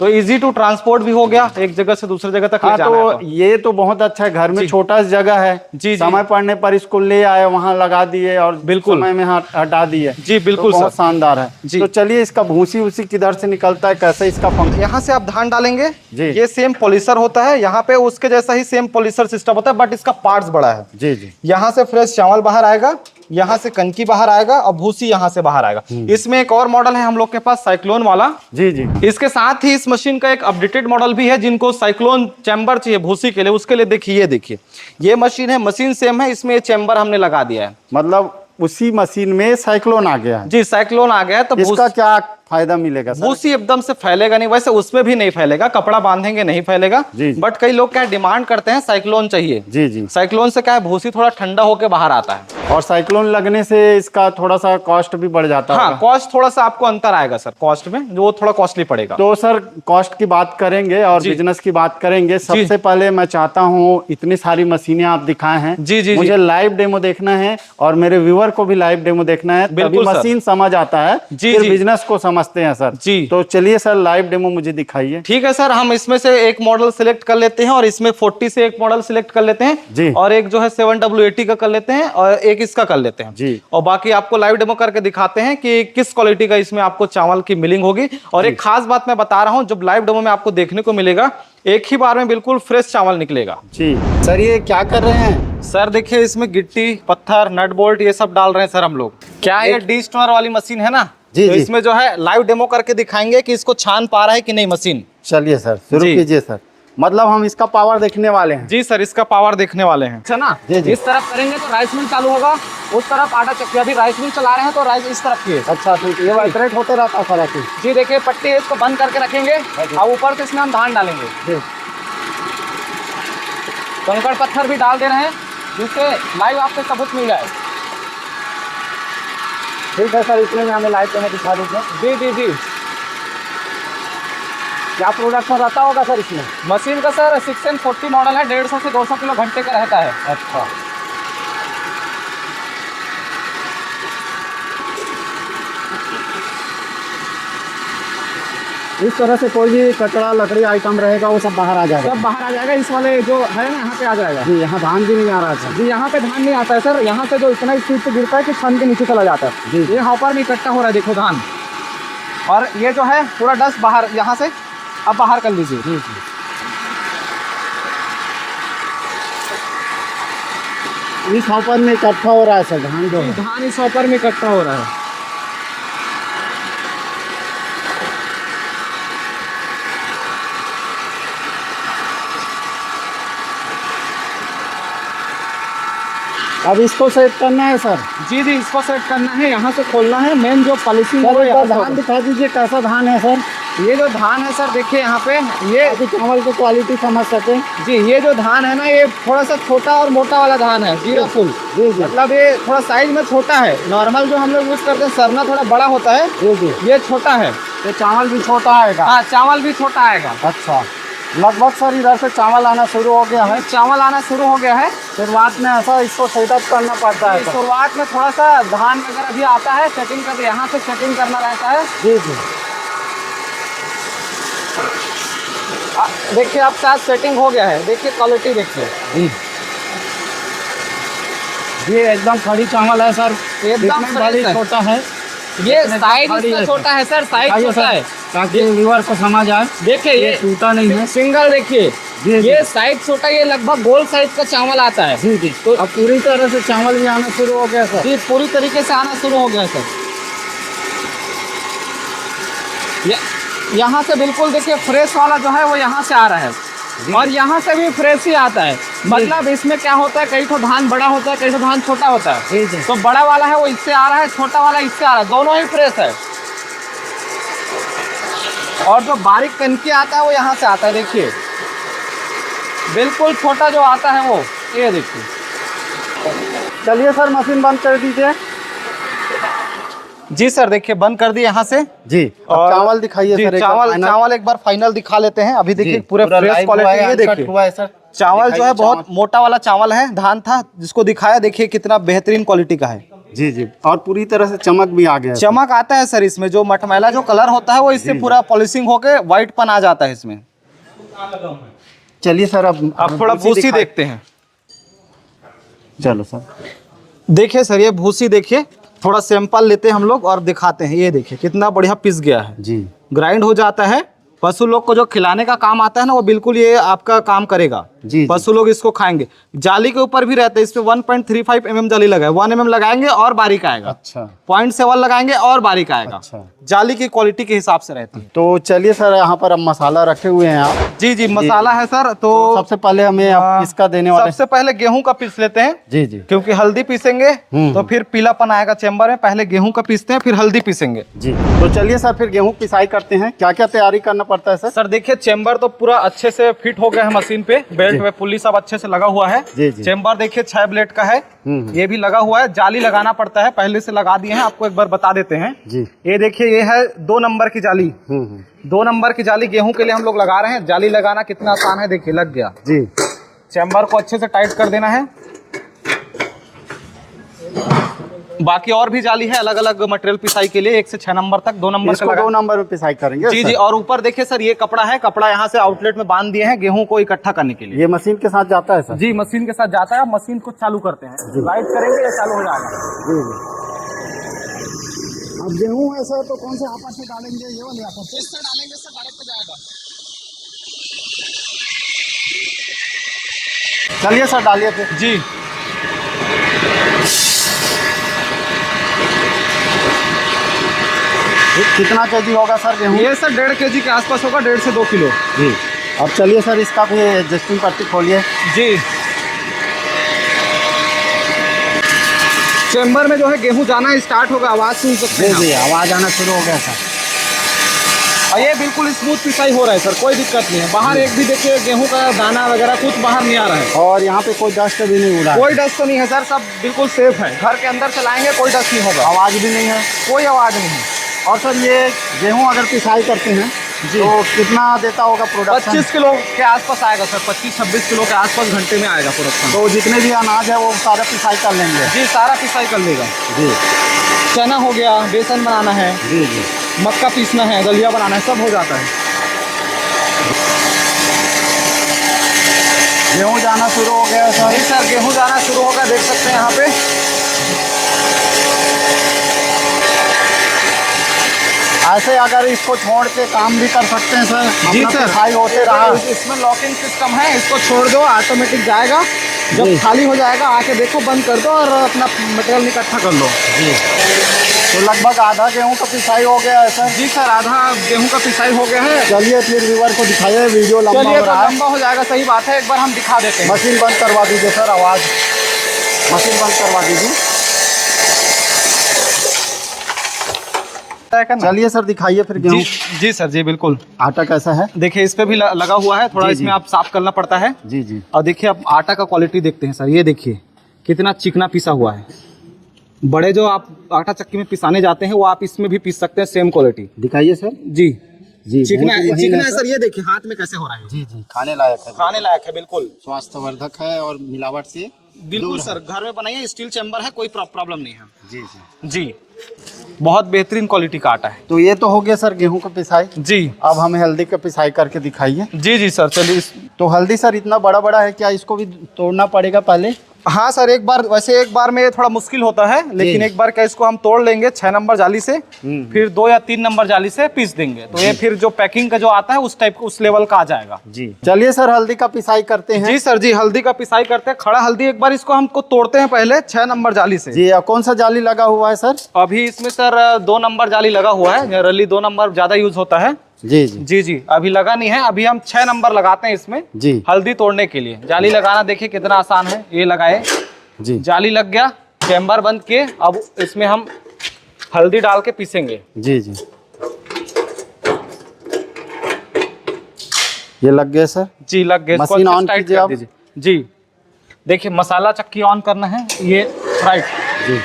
तो इजी टू ट्रांसपोर्ट भी हो गया, एक जगह से दूसरी जगह तक ले हाँ जाना है तो ये तो बहुत अच्छा है, घर में जी। छोटा सा जगह है, जी, समय पड़ने पर इसको ले आए, वहाँ लगा दिए और बिल्कुल। समय में हटा दिए। जी बिल्कुल तो बहुत सर। शानदार है जी। तो चलिए इसका भूसी उसी किधर से निकलता है, कैसे इसका फंक्शन? यहाँ से आप धान डालेंगे जी। ये सेम पॉलिशर होता है, यहाँ पे उसके जैसा ही सेम पॉलिशर सिस्टम होता है, बट इसका पार्ट्स बड़ा है। जी जी यहाँ से फ्रेश चावल बाहर आएगा, यहाँ से कनकी बाहर आएगा और भूसी यहाँ से बाहर आएगा। इसमें एक और मॉडल है हम लोग के पास, साइक्लोन वाला। जी जी इसके साथ ही इस मशीन का एक अपडेटेड मॉडल भी है, जिनको साइक्लोन चैम्बर चाहिए भूसी के लिए, उसके लिए देखिए ये देखिए ये मशीन है, मशीन सेम है, इसमें ये चैम्बर हमने लगा दिया है। मतलब उसी मशीन में साइक्लोन आ गया है। जी साइक्लोन आ गया है तो इसका क्या फायदा मिलेगा सर? भूसी एकदम से फैलेगा नहीं, वैसे उसमें भी नहीं फैलेगा, कपड़ा बांधेंगे नहीं फैलेगा। जी, जी। बट कई लोग क्या डिमांड करते हैं साइक्लोन चाहिए। जी जी साइक्लोन से क्या है, भूसी थोड़ा ठंडा होकर बाहर आता है। और साइक्लोन लगने से इसका थोड़ा सा कॉस्ट भी बढ़ जाता है। हाँ कॉस्ट थोड़ा सा आपको अंतर आएगा सर, कॉस्ट में जो थोड़ा कॉस्टली पड़ेगा। तो सर कॉस्ट की बात करेंगे और जी। बिजनेस की बात करेंगे। सबसे पहले मैं चाहता हूँ, इतनी सारी मशीनें आप दिखाए हैं, जी, जी, मुझे लाइव डेमो देखना है और मेरे व्यूअर को भी लाइव डेमो देखना है, तभी बिल्कुल सर। मशीन समझ आता है, जी, फिर जी। बिजनेस को समझते हैं सर। जी। तो चलिए सर लाइव डेमो मुझे दिखाइए। ठीक है सर, हम इसमें से एक मॉडल सिलेक्ट कर लेते हैं और इसमें 40 से एक मॉडल सिलेक्ट कर लेते हैं जी। और एक जो है 7W80 का कर लेते हैं और एक इसका कर लेते हैं जी। और बाकी आपको लाइव डेमो करके दिखाते हैं कि किस क्वालिटी का इसमें आपको चावल की मिलिंग होगी। और एक खास बात मैं बता रहा हूं, जब लाइव डेमो में आपको देखने को मिलेगा, एक ही बार में बिल्कुल फ्रेश चावल निकलेगा। जी सर ये क्या कर रहे हैं? सर देखिए इसमें गिट्टी पत्थर नट बोल्ट ये सब डाल रहे हैं सर हम लोग। क्या ये डी-स्टोनर वाली मशीन है ना, जी, तो जी। इसमें जो है लाइव डेमो करके दिखाएंगे कि इसको छान पा रहा है कि नहीं मशीन। चलिए सर शुरू जी। कीजिए सर, मतलब हम इसका पावर देखने वाले हैं। जी सर, इसका पावर देखने वाले हैं। अच्छा ना, जी, जी। इस तरफ करेंगे तो राइस मिल चालू होगा, उस तरफ आटा चक्की। अभी राइस मिल चला रहे हैं तो राइस इस तरफ की है। अच्छा ठीक है, ये वाइब्रेट होते रहता है सर। जी देखिए पट्टी है, इसको बंद करके रखेंगे और ऊपर से इसमें हम धान डालेंगे। जी कंकड़ पत्थर भी डाल दे रहे हैं जिससे लाइव आपको सबूत मिल जाए। ठीक है सर, इतने में हमें लाइव डेमो दिखा दीजिए। जी जी जी। क्या प्रोडक्शन रहता होगा सर इसमें? मशीन का सर 6N40 मॉडल है, 150 से 200 किलो घंटे का रहता है। अच्छा इस तरह से कोई भी कचरा लकड़ी आइटम रहेगा वो सब बाहर आ जाएगा। सब बाहर आ जाएगा, इस वाले जो है ना यहाँ पे आ जाएगा। जी यहाँ धान भी नहीं आ रहा है सर। जी यहाँ पे धान नहीं आता है सर, यहाँ से जो इतना स्पीड पे गिरता है कि छन के नीचे चला जाता है। जी। ये हॉपर में इकट्ठा हो रहा है, देखो धान, और ये जो है पूरा डस्ट बाहर यहाँ से अब बाहर कर लीजिए। जी जी इस हॉपर में इकट्ठा हो रहा है सर धान जो है। धान इस हॉपर में इकट्ठा हो रहा है। अब इसको सेट करना है सर। जी जी, इसको सेट करना है, यहाँ से खोलना है। मेन जो पॉलिशिंग सर है एक बार धान दिखा दीजिए, कैसा धान है सर? ये जो धान है सर देखिए यहाँ पे, ये ताकि चावल की क्वालिटी समझ सके। जी ये जो धान है ना, ये थोड़ा सा छोटा और मोटा वाला धान है, जीरा फुल। जी जी मतलब ये थोड़ा साइज में छोटा है। नॉर्मल जो हम लोग यूज करते हैं सरना थोड़ा बड़ा होता है, जी जी ये छोटा है। ये चावल भी छोटा आएगा। हाँ चावल भी छोटा आएगा। अच्छा लगभग सर इधर से चावल आना शुरू हो गया है। चावल आना शुरू हो गया है। शुरुआत में ऐसा इसको सेटअप करना पड़ता है सर। शुरुआत में थोड़ा सा धान वगैरह भी आता है, सेटिंग कर यहाँ से सेटिंग करना रहता है। जी जी देखिए आप साथ सेटिंग हो गया है, देखिए क्वालिटी देखिए। जी ये एकदम खड़ी चावल है सर, एकदम दिखने में बड़ी fresh है। छोटा है। ये इतने साइज खड़ी इसका है छोटा है सर, साइज आइए छोटा सर, है। ताकि व्यूअर को समझ आए। देखिए ये ये टूटा नहीं है। सिंगल देखिए, जी, जी। ये साइज छोटा, ये लगभग गोल साइज का चावल आता है। जी जी तो अब पूरी तरह से चावल भी आना शुरू हो गया सर। जी पूरी तरीके से आना शुरू हो गया सर। यहाँ से बिल्कुल देखिए फ्रेश वाला जो है वो यहाँ से आ रहा है और यहाँ से भी फ्रेश ही आता है। मतलब इसमें क्या होता है, कई तो धान बड़ा होता है, कई तो धान छोटा होता है। जी जी तो बड़ा वाला है वो इससे आ रहा है, छोटा वाला इससे आ रहा है, दोनों ही फ्रेश है। और जो बारीक कनकी आता है वो यहाँ से आता है, देखिए बिल्कुल छोटा जो आता है वो, ये देखिए। चलिए सर मशीन बंद कर दीजिए। जी सर, देखिए बंद कर दिए यहाँ से। जी, और चावल दिखाइए जी, सर। चावल एक बार फाइनल दिखा लेते हैं। अभी देखिए पूरे फ्रेश लाइव क्वालिटी, ये देखिए हुआ है सर। चावल जो है बहुत मोटा वाला चावल है, धान था जिसको दिखाया, देखिए कितना बेहतरीन क्वालिटी का है। जी जी, और पूरी तरह से चमक भी आ गया है। चमक आता है सर इसमें, जो मटमैला जो कलर होता है वो इससे पूरा पॉलिशिंग होके व्हाइट पन आ जाता है इसमें। चलिए सर, अब थोड़ा भूसी देखते हैं। चलो सर, देखिए सर, ये भूसी देखिए, थोड़ा सैंपल लेते हैं हम लोग और दिखाते हैं। ये देखिए कितना बढ़िया पिस गया है, जी ग्राइंड हो जाता है। पशु लोग को जो खिलाने का काम आता है ना, वो बिल्कुल ये आपका काम करेगा। जी, पशु लोग इसको खाएंगे। जाली के ऊपर भी रहता है, इसमें 1.35 mm जाली लगा है। 1 mm लगाएंगे और बारीक आएगा। अच्छा, 0.7 लगाएंगे और बारीक आएगा। अच्छा, जाली की क्वालिटी के हिसाब से रहती है। तो चलिए सर, यहाँ पर अब मसाला रखे हुए हैं आप। जी जी, मसाला है सर। तो सबसे पहले हमें आप किसका देने वाले? सबसे पहले गेहूं का पीस लेते हैं। जी जी क्योंकि हल्दी पीसेंगे तो फिर पीलापन आएगा चेम्बर में। पहले गेहूं का पीसते हैं, फिर हल्दी पीसेंगे। जी, तो चलिए सर फिर गेहूं पिसाई करते हैं। क्या क्या तैयारी करना पड़ता है सर? सर देखिए, चेम्बर तो पूरा अच्छे से फिट हो गया है मशीन पे। बेल्ट में पुल्ली सब अच्छे से लगा हुआ है। जी जी। चेम्बर देखिए 6 ब्लेड का है, ये भी लगा हुआ है। जाली लगाना पड़ता है, पहले से लगा दिए हैं, आपको एक बार बता देते हैं। जी, ये देखिए, ये है 2 नंबर की जाली। 2 नंबर की जाली गेहूं के लिए हम लोग लगा रहे हैं। जाली लगाना कितना आसान है, देखिए लग गया। जी, चेम्बर को अच्छे से टाइट कर देना है। बाकी और भी जाली है अलग अलग मटेरियल पिसाई के लिए, 1 से 6 नंबर तक। 2 नंबर इसको 2 नंबर में पिसाई करेंगे। जी जी। और ऊपर देखिए सर, ये कपड़ा है, कपड़ा यहाँ से आउटलेट में बांध दिए हैं गेहूं को इकट्ठा करने के लिए। ये मशीन के साथ जाता है सर? जी, मशीन के साथ जाता है। अब मशीन को चालू करते हैं, लाइट करेंगे, ये चालू हो जाएगा। जी जी। अब गेहूं है सर, तो कौन से आपस में डालेंगे? ये वाले आपस से इससे डालेंगे सर, डायरेक्ट जाएगा। चलिए सर, डालिए फिर। जी, कितना केजी होगा सर गेहूं? ये सर 1.5 kg के आसपास होगा, 1.5 से 2 किलो। जी, अब चलिए सर इसका भी एडजस्टिंग पट्टी खोलिए। जी, चेम्बर में जो है गेहूं जाना स्टार्ट होगा, आवाज सुन सकते हैं। जी, आवाज आना शुरू हो गया सर। और ये बिल्कुल स्मूथ पिसाई हो रहा है सर, कोई दिक्कत नहीं है। बाहर एक भी देखिए गेहूं का दाना वगैरह कुछ बाहर नहीं आ रहा है। और यहाँ पे कोई डस्ट भी नहीं उड़ा? कोई डस्ट तो नहीं है सर, सब बिल्कुल सेफ है। घर के अंदर चलाएंगे, कोई डस्ट नहीं होगा। आवाज भी नहीं है? कोई आवाज नहीं है। और सर ये गेहूं अगर पिसाई करते हैं तो कितना देता होगा प्रोडक्शन? 25 किलो के आसपास आएगा सर, 25-26 किलो के आसपास घंटे में आएगा प्रोडक्शन। तो जितने भी अनाज है वो सारा पिसाई कर लेंगे? जी, सारा पिसाई कर लेगा। जी, चना हो गया, बेसन बनाना है, जी जी, मक्का पीसना है, दलिया बनाना है, सब हो जाता है। गेहूं जाना शुरू हो गया सर? जी सर, गेहूं जाना शुरू होगा, देख सकते हैं यहाँ पे। ऐसे अगर इसको छोड़ के काम भी कर सकते हैं सर? जी अपना सर, पिसाई होते रहा। इसमें लॉकिंग सिस्टम है, इसको छोड़ दो ऑटोमेटिक जाएगा। जब जी। खाली हो जाएगा आके देखो, बंद कर दो और अपना मटेरियल इकट्ठा कर लो। जी, तो लगभग आधा गेहूं का पिसाई हो गया है सर? जी सर, आधा गेहूं का पिसाई हो गया है। चलिए फिर व्यूअर को दिखाइए, वीडियो लंबा चलिए, हो तो रहा है। लंबा हो जाएगा, सही बात है। एक बार हम दिखा देते हैं। मशीन बंद करवा दीजिए सर, आवाज मशीन बंद करवा दीजिए। चलिए सर, दिखाइए फिर गेहूं। जी सर, जी बिल्कुल। आटा कैसा है? देखिए इस पे भी लगा हुआ है, थोड़ा जी, इसमें जी। आप साफ करना पड़ता है। जी जी, और देखिए अब आटा का क्वालिटी देखते हैं सर। ये देखिए कितना चिकना पिसा हुआ है। बड़े जो आप आटा चक्की में पिसाने जाते हैं, वो आप इसमें भी पीस सकते हैं, सेम क्वालिटी। दिखाइए सर। जी जी, चिकना बहुत ही चिकना महीन है सर। ये देखिए हाथ में कैसे हो रहा है। जी जी, खाने लायक है, खाने लायक है बिल्कुल। स्वास्थ्यवर्धक है और मिलावट से बिल्कुल सर, घर में बनाइए, स्टील चैम्बर है, कोई प्रॉब्लम नहीं है। जी जी जी, बहुत बेहतरीन क्वालिटी का आटा है। तो ये तो हो गया सर गेहूं का पिसाई। जी अब हमें हल्दी का पिसाई करके दिखाइए। जी जी सर, चलिए। तो हल्दी सर इतना बड़ा बड़ा है, क्या इसको भी तोड़ना पड़ेगा पहले? हाँ सर, एक बार वैसे एक बार में थोड़ा मुश्किल होता है, लेकिन एक बार क्या इसको हम तोड़ लेंगे 6 नंबर जाली से, फिर 2 या 3 नंबर जाली से पीस देंगे, तो ये फिर जो पैकिंग का जो आता है उस टाइप उस लेवल का आ जाएगा। जी, चलिए सर हल्दी का पिसाई करते हैं। जी सर, जी हल्दी का पिसाई करते हैं। खड़ा हल्दी एक बार इसको हमको तोड़ते हैं पहले 6 नंबर जाली से। जी, कौन सा जाली लगा हुआ है सर? अभी इसमें सर 2 नंबर जाली लगा हुआ है, जनरली 2 नंबर ज्यादा यूज होता है। जी जी जी जी, अभी लगा नहीं है, अभी हम 6 नंबर लगाते हैं इसमें जी हल्दी तोड़ने के लिए। जाली लगाना देखिए कितना आसान है, ये लगाए, जी, जाली लग गया, चैम्बर बंद किए। अब इसमें हम हल्दी डाल के पीसेंगे। जी जी, ये लग गए सर। जी लग गए। मशीन ऑन टाइट कीजिए कर आप। दीजिए। जी देखिए मसाला चक्की ऑन करना है, ये राइट। जी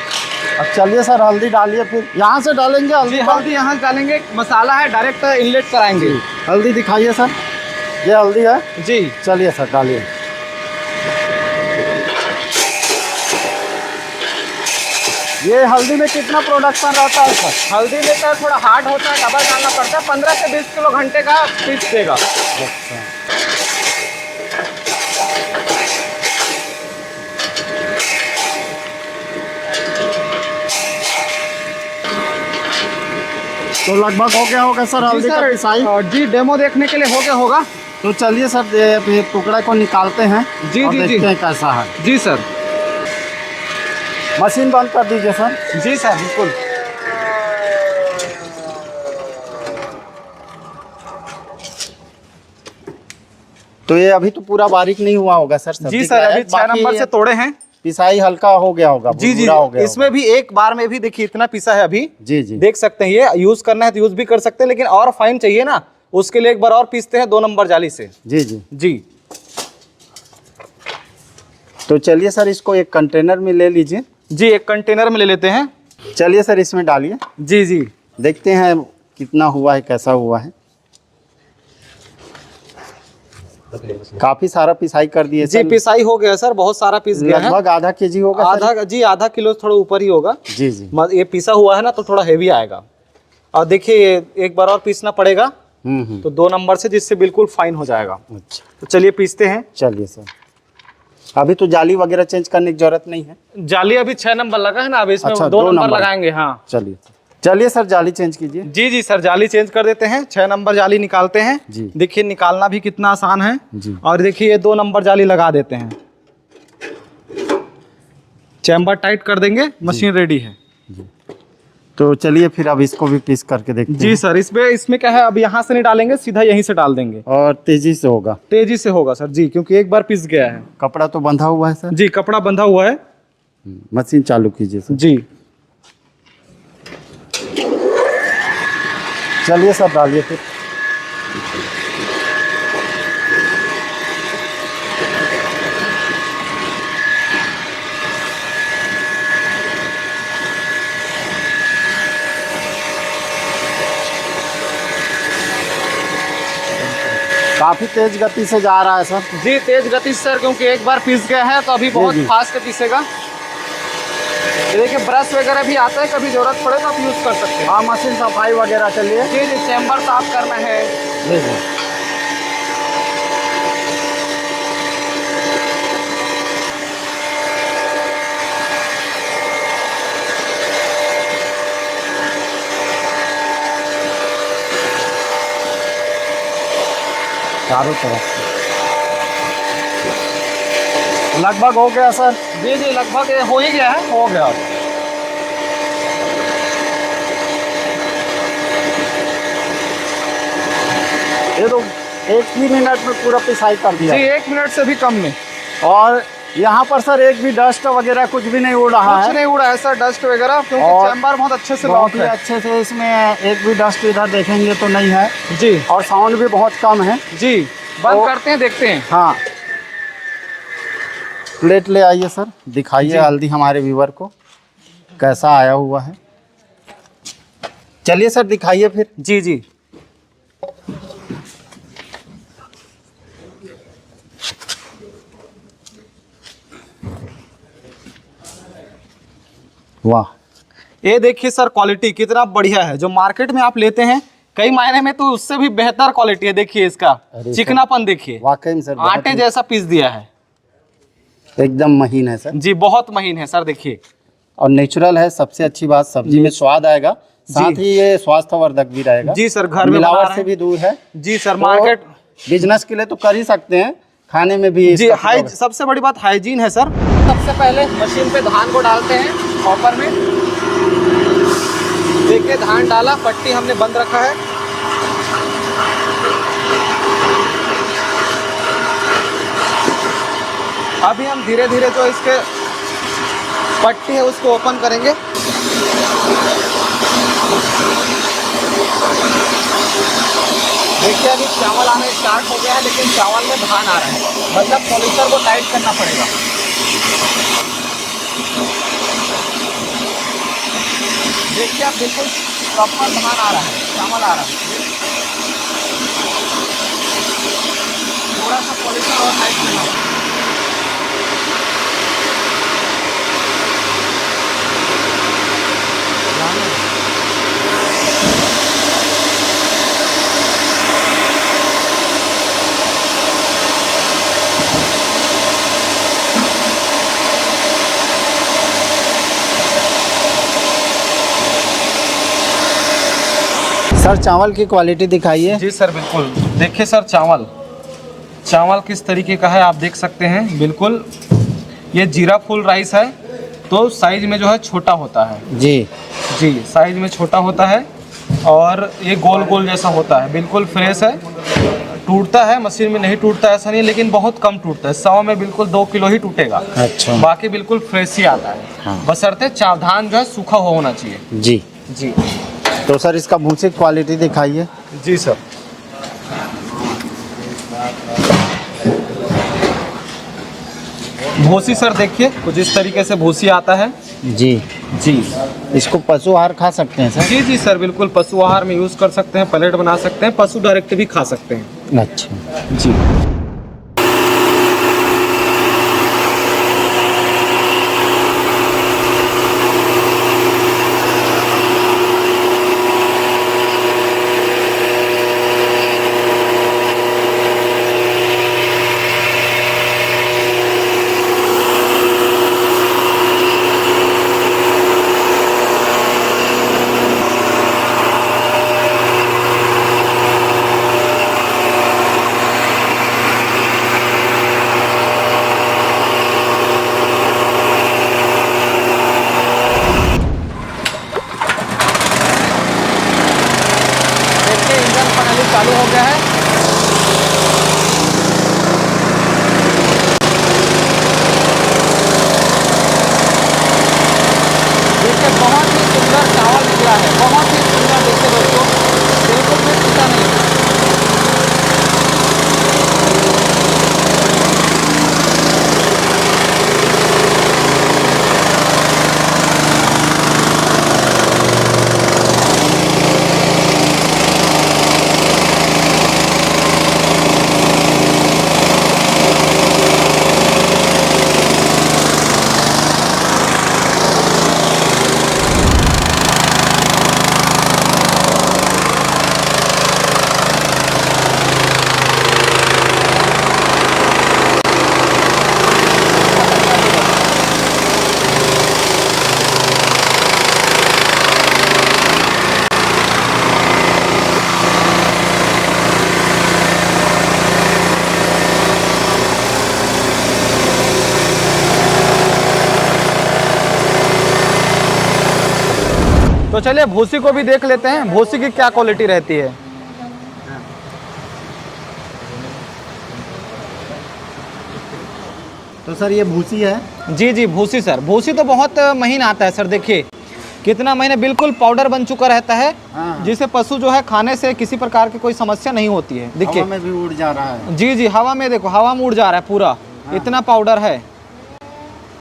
अब चलिए सर हल्दी डालिए, फिर यहाँ से डालेंगे हल्दी। हल्दी यहाँ से डालेंगे, मसाला है डायरेक्ट इनलेट कराएंगे। हल्दी दिखाइए सर, ये हल्दी है जी। चलिए सर डालिए। ये हल्दी में कितना प्रोडक्शन रहता है सर? हल्दी लेकर थोड़ा हार्ड होता है, डबल डालना पड़ता है। 15 से 20 किलो घंटे का पीस देगा। अच्छा तो लगभग हो गया होगा सर हल्दी का पिसाई? जी डेमो देखने के लिए हो गया होगा। तो चलिए सर ये टुकड़ा को निकालते हैं। जी और जी देखते जी हैं कैसा है। जी सर। मशीन बंद कर दीजिए सर। जी सर बिल्कुल। तो ये अभी तो पूरा बारीक नहीं हुआ होगा सर? जी सर अभी 6 नंबर से तोड़े हैं। पिसाई हल्का हो गया होगा। जी जी हो गया इसमें भी एक बार में भी देखिए इतना पिसा है अभी। जी जी देख सकते हैं, ये यूज करना है तो यूज भी कर सकते हैं, लेकिन और फाइन चाहिए ना, उसके लिए एक बार और पीसते हैं 2 नंबर जाली से। जी जी जी तो चलिए सर इसको एक कंटेनर में ले लीजिए। जी एक कंटेनर में ले लेते हैं। चलिए सर इसमें डालिए, जी जी देखते हैं कितना हुआ है, कैसा हुआ है। काफी सारा पिसाई कर दिए जी सर। पिसाई हो गया सर, बहुत सारा पीस गया है। लगभग आधा केजी होगा सर। आधा किलो थोड़ा ऊपर ही होगा। जी जी ये पिसा हुआ है ना तो थोड़ा हेवी आएगा। और देखिए एक बार और पीसना पड़ेगा तो 2 नंबर से, जिससे बिल्कुल फाइन हो जाएगा। अच्छा तो चलिए पीसते हैं। चलिए सर, अभी तो जाली वगैरह चेंज करने की जरूरत नहीं है। जाली अभी 6 नंबर लगा है ना, अब इसमें अच्छा, 2 दो नंबर नंबर लगाएंगे। हाँ चलिए सर जाली चेंज कीजिए। जी जी सर जाली चेंज कर देते हैं। 6 नंबर जाली निकालते हैं। जी देखिए निकालना भी कितना आसान है। जी और देखिए ये 2 नंबर जाली लगा देते हैं, चैम्बर टाइट कर देंगे, मशीन रेडी है। जी तो चलिए फिर अब इसको भी पीस करके देखते हैं। जी सर इसमें क्या है, अब यहाँ से नहीं डालेंगे, सीधा यहीं से डाल देंगे और तेजी से होगा। तेजी से होगा सर जी, क्योंकि एक बार पिस गया है। कपड़ा तो बंधा हुआ है सर? जी कपड़ा बंधा हुआ है। मशीन चालू कीजिए सर। जी चलिए सर डालिए फिर। काफी तेज गति से जा रहा है सर। जी तेज गति से सर, क्योंकि एक बार पिस गया है तो अभी बहुत जी। फास्ट पिसेगा। ये देखिए ब्रश वगैरह भी आता है, कभी जरूरत पड़े तो आप यूज कर सकते हैं। हाँ मशीन सफाई वगैरह चलिए। जी जी चैम्बर साफ करना है। जी जी चारों तरफ से लगभग हो गया सर। जी जी लगभग ये हो ही गया है। हो गया। ये तो 1 ही मिनट में पूरा पिसाई कर दिया। जी 1 मिनट से भी कम में। और यहाँ पर सर एक भी डस्ट वगैरह कुछ भी नहीं उड़ रहा कुछ है। नहीं उड़ा है सर डस्ट वगैरह, क्योंकि और चैम्बर बहुत अच्छे से बहुत लॉक ही है। अच्छे से इसमें एक भी डस्ट इधर देखेंगे तो नहीं है। जी और साउंड भी बहुत कम है। जी बंद तो- करते हैं, देखते हैं। हाँ प्लेट ले आइए सर, दिखाइए हल्दी हमारे व्यूवर को कैसा आया हुआ है। चलिए सर दिखाइए फिर। जी जी वाह ये देखिए सर क्वालिटी कितना बढ़िया है। जो मार्केट में आप लेते हैं कई मायने में तो उससे भी बेहतर क्वालिटी है। देखिए इसका अरे चिकनापन देखिए, वाकई में सर बहुत आटे जैसा पीस दिया है। एकदम महीन है सर। जी बहुत महीन है सर। देखिए और नेचुरल है, सबसे अच्छी बात सब्जी में स्वाद आएगा, साथ ही ये स्वास्थ्यवर्धक भी रहेगा। जी सर घर में बना मिलावट रहे से हैं। भी दूर है। जी सर तो मार्केट बिजनेस के लिए तो कर ही सकते हैं, खाने में भी जी इसका सबसे बड़ी बात हाइजीन है सर। सबसे पहले मशीन पे धान को डालते हैं हॉपर में। देखिए धान डाला, पट्टी हमने बंद रखा है। अभी हम धीरे धीरे जो इसके पट्टी है उसको ओपन करेंगे। देखिए अभी चावल आना स्टार्ट हो गया है, लेकिन चावल में धान आ रहा है, मतलब पॉलिशर को टाइट करना पड़ेगा। देखिए आप बिल्कुल प्रॉपर धान आ रहा है, चावल आ रहा है। थोड़ा सा पॉलिशर और टाइट करना पड़ेगा। सर चावल की क्वालिटी दिखाइए। जी सर बिल्कुल, देखिए सर चावल किस तरीके का है आप देख सकते हैं। बिल्कुल ये जीरा फुल राइस है, तो साइज में जो है छोटा होता है। जी जी साइज में छोटा होता है और ये गोल गोल जैसा होता है। बिल्कुल फ्रेश है, टूटता है, मशीन में नहीं टूटता ऐसा नहीं, लेकिन बहुत कम टूटता है। 100 में बिल्कुल 2 किलो ही टूटेगा। अच्छा। बाकी बिल्कुल फ्रेश ही आता है। हाँ। बशर्ते धान जो है सूखा होना चाहिए। जी जी तो सर इसका भूसी क्वालिटी दिखाइए। जी सर, भूसी सर देखिए कुछ इस तरीके से भूसी आता है। जी जी इसको पशु आहार खा सकते हैं सर? जी जी सर बिल्कुल, पशु आहार में यूज़ कर सकते हैं, पलेट बना सकते हैं, पशु डायरेक्ट भी खा सकते हैं। अच्छा। जी इंजन फाइनली चालू हो गया है। देखिए बहुत ही सुंदर चावल निकला है, बहुत ही सुंदर। देखिए दोस्तों बिल्कुल भी टूटा नहीं है। तो चलिए भूसी को भी देख लेते हैं, भूसी की क्या क्वालिटी रहती है। तो सर ये भूसी है? जी जी भूसी सर, भूसी तो बहुत महीन आता है सर। देखिए कितना महीने बिल्कुल पाउडर बन चुका रहता है। हाँ। जिसे पशु जो है खाने से किसी प्रकार की कोई समस्या नहीं होती है। देखिए हवा में भी उड़ जा रहा है। जी जी हवा में, देखो हवा में उड़ जा रहा है पूरा। हाँ। इतना पाउडर है।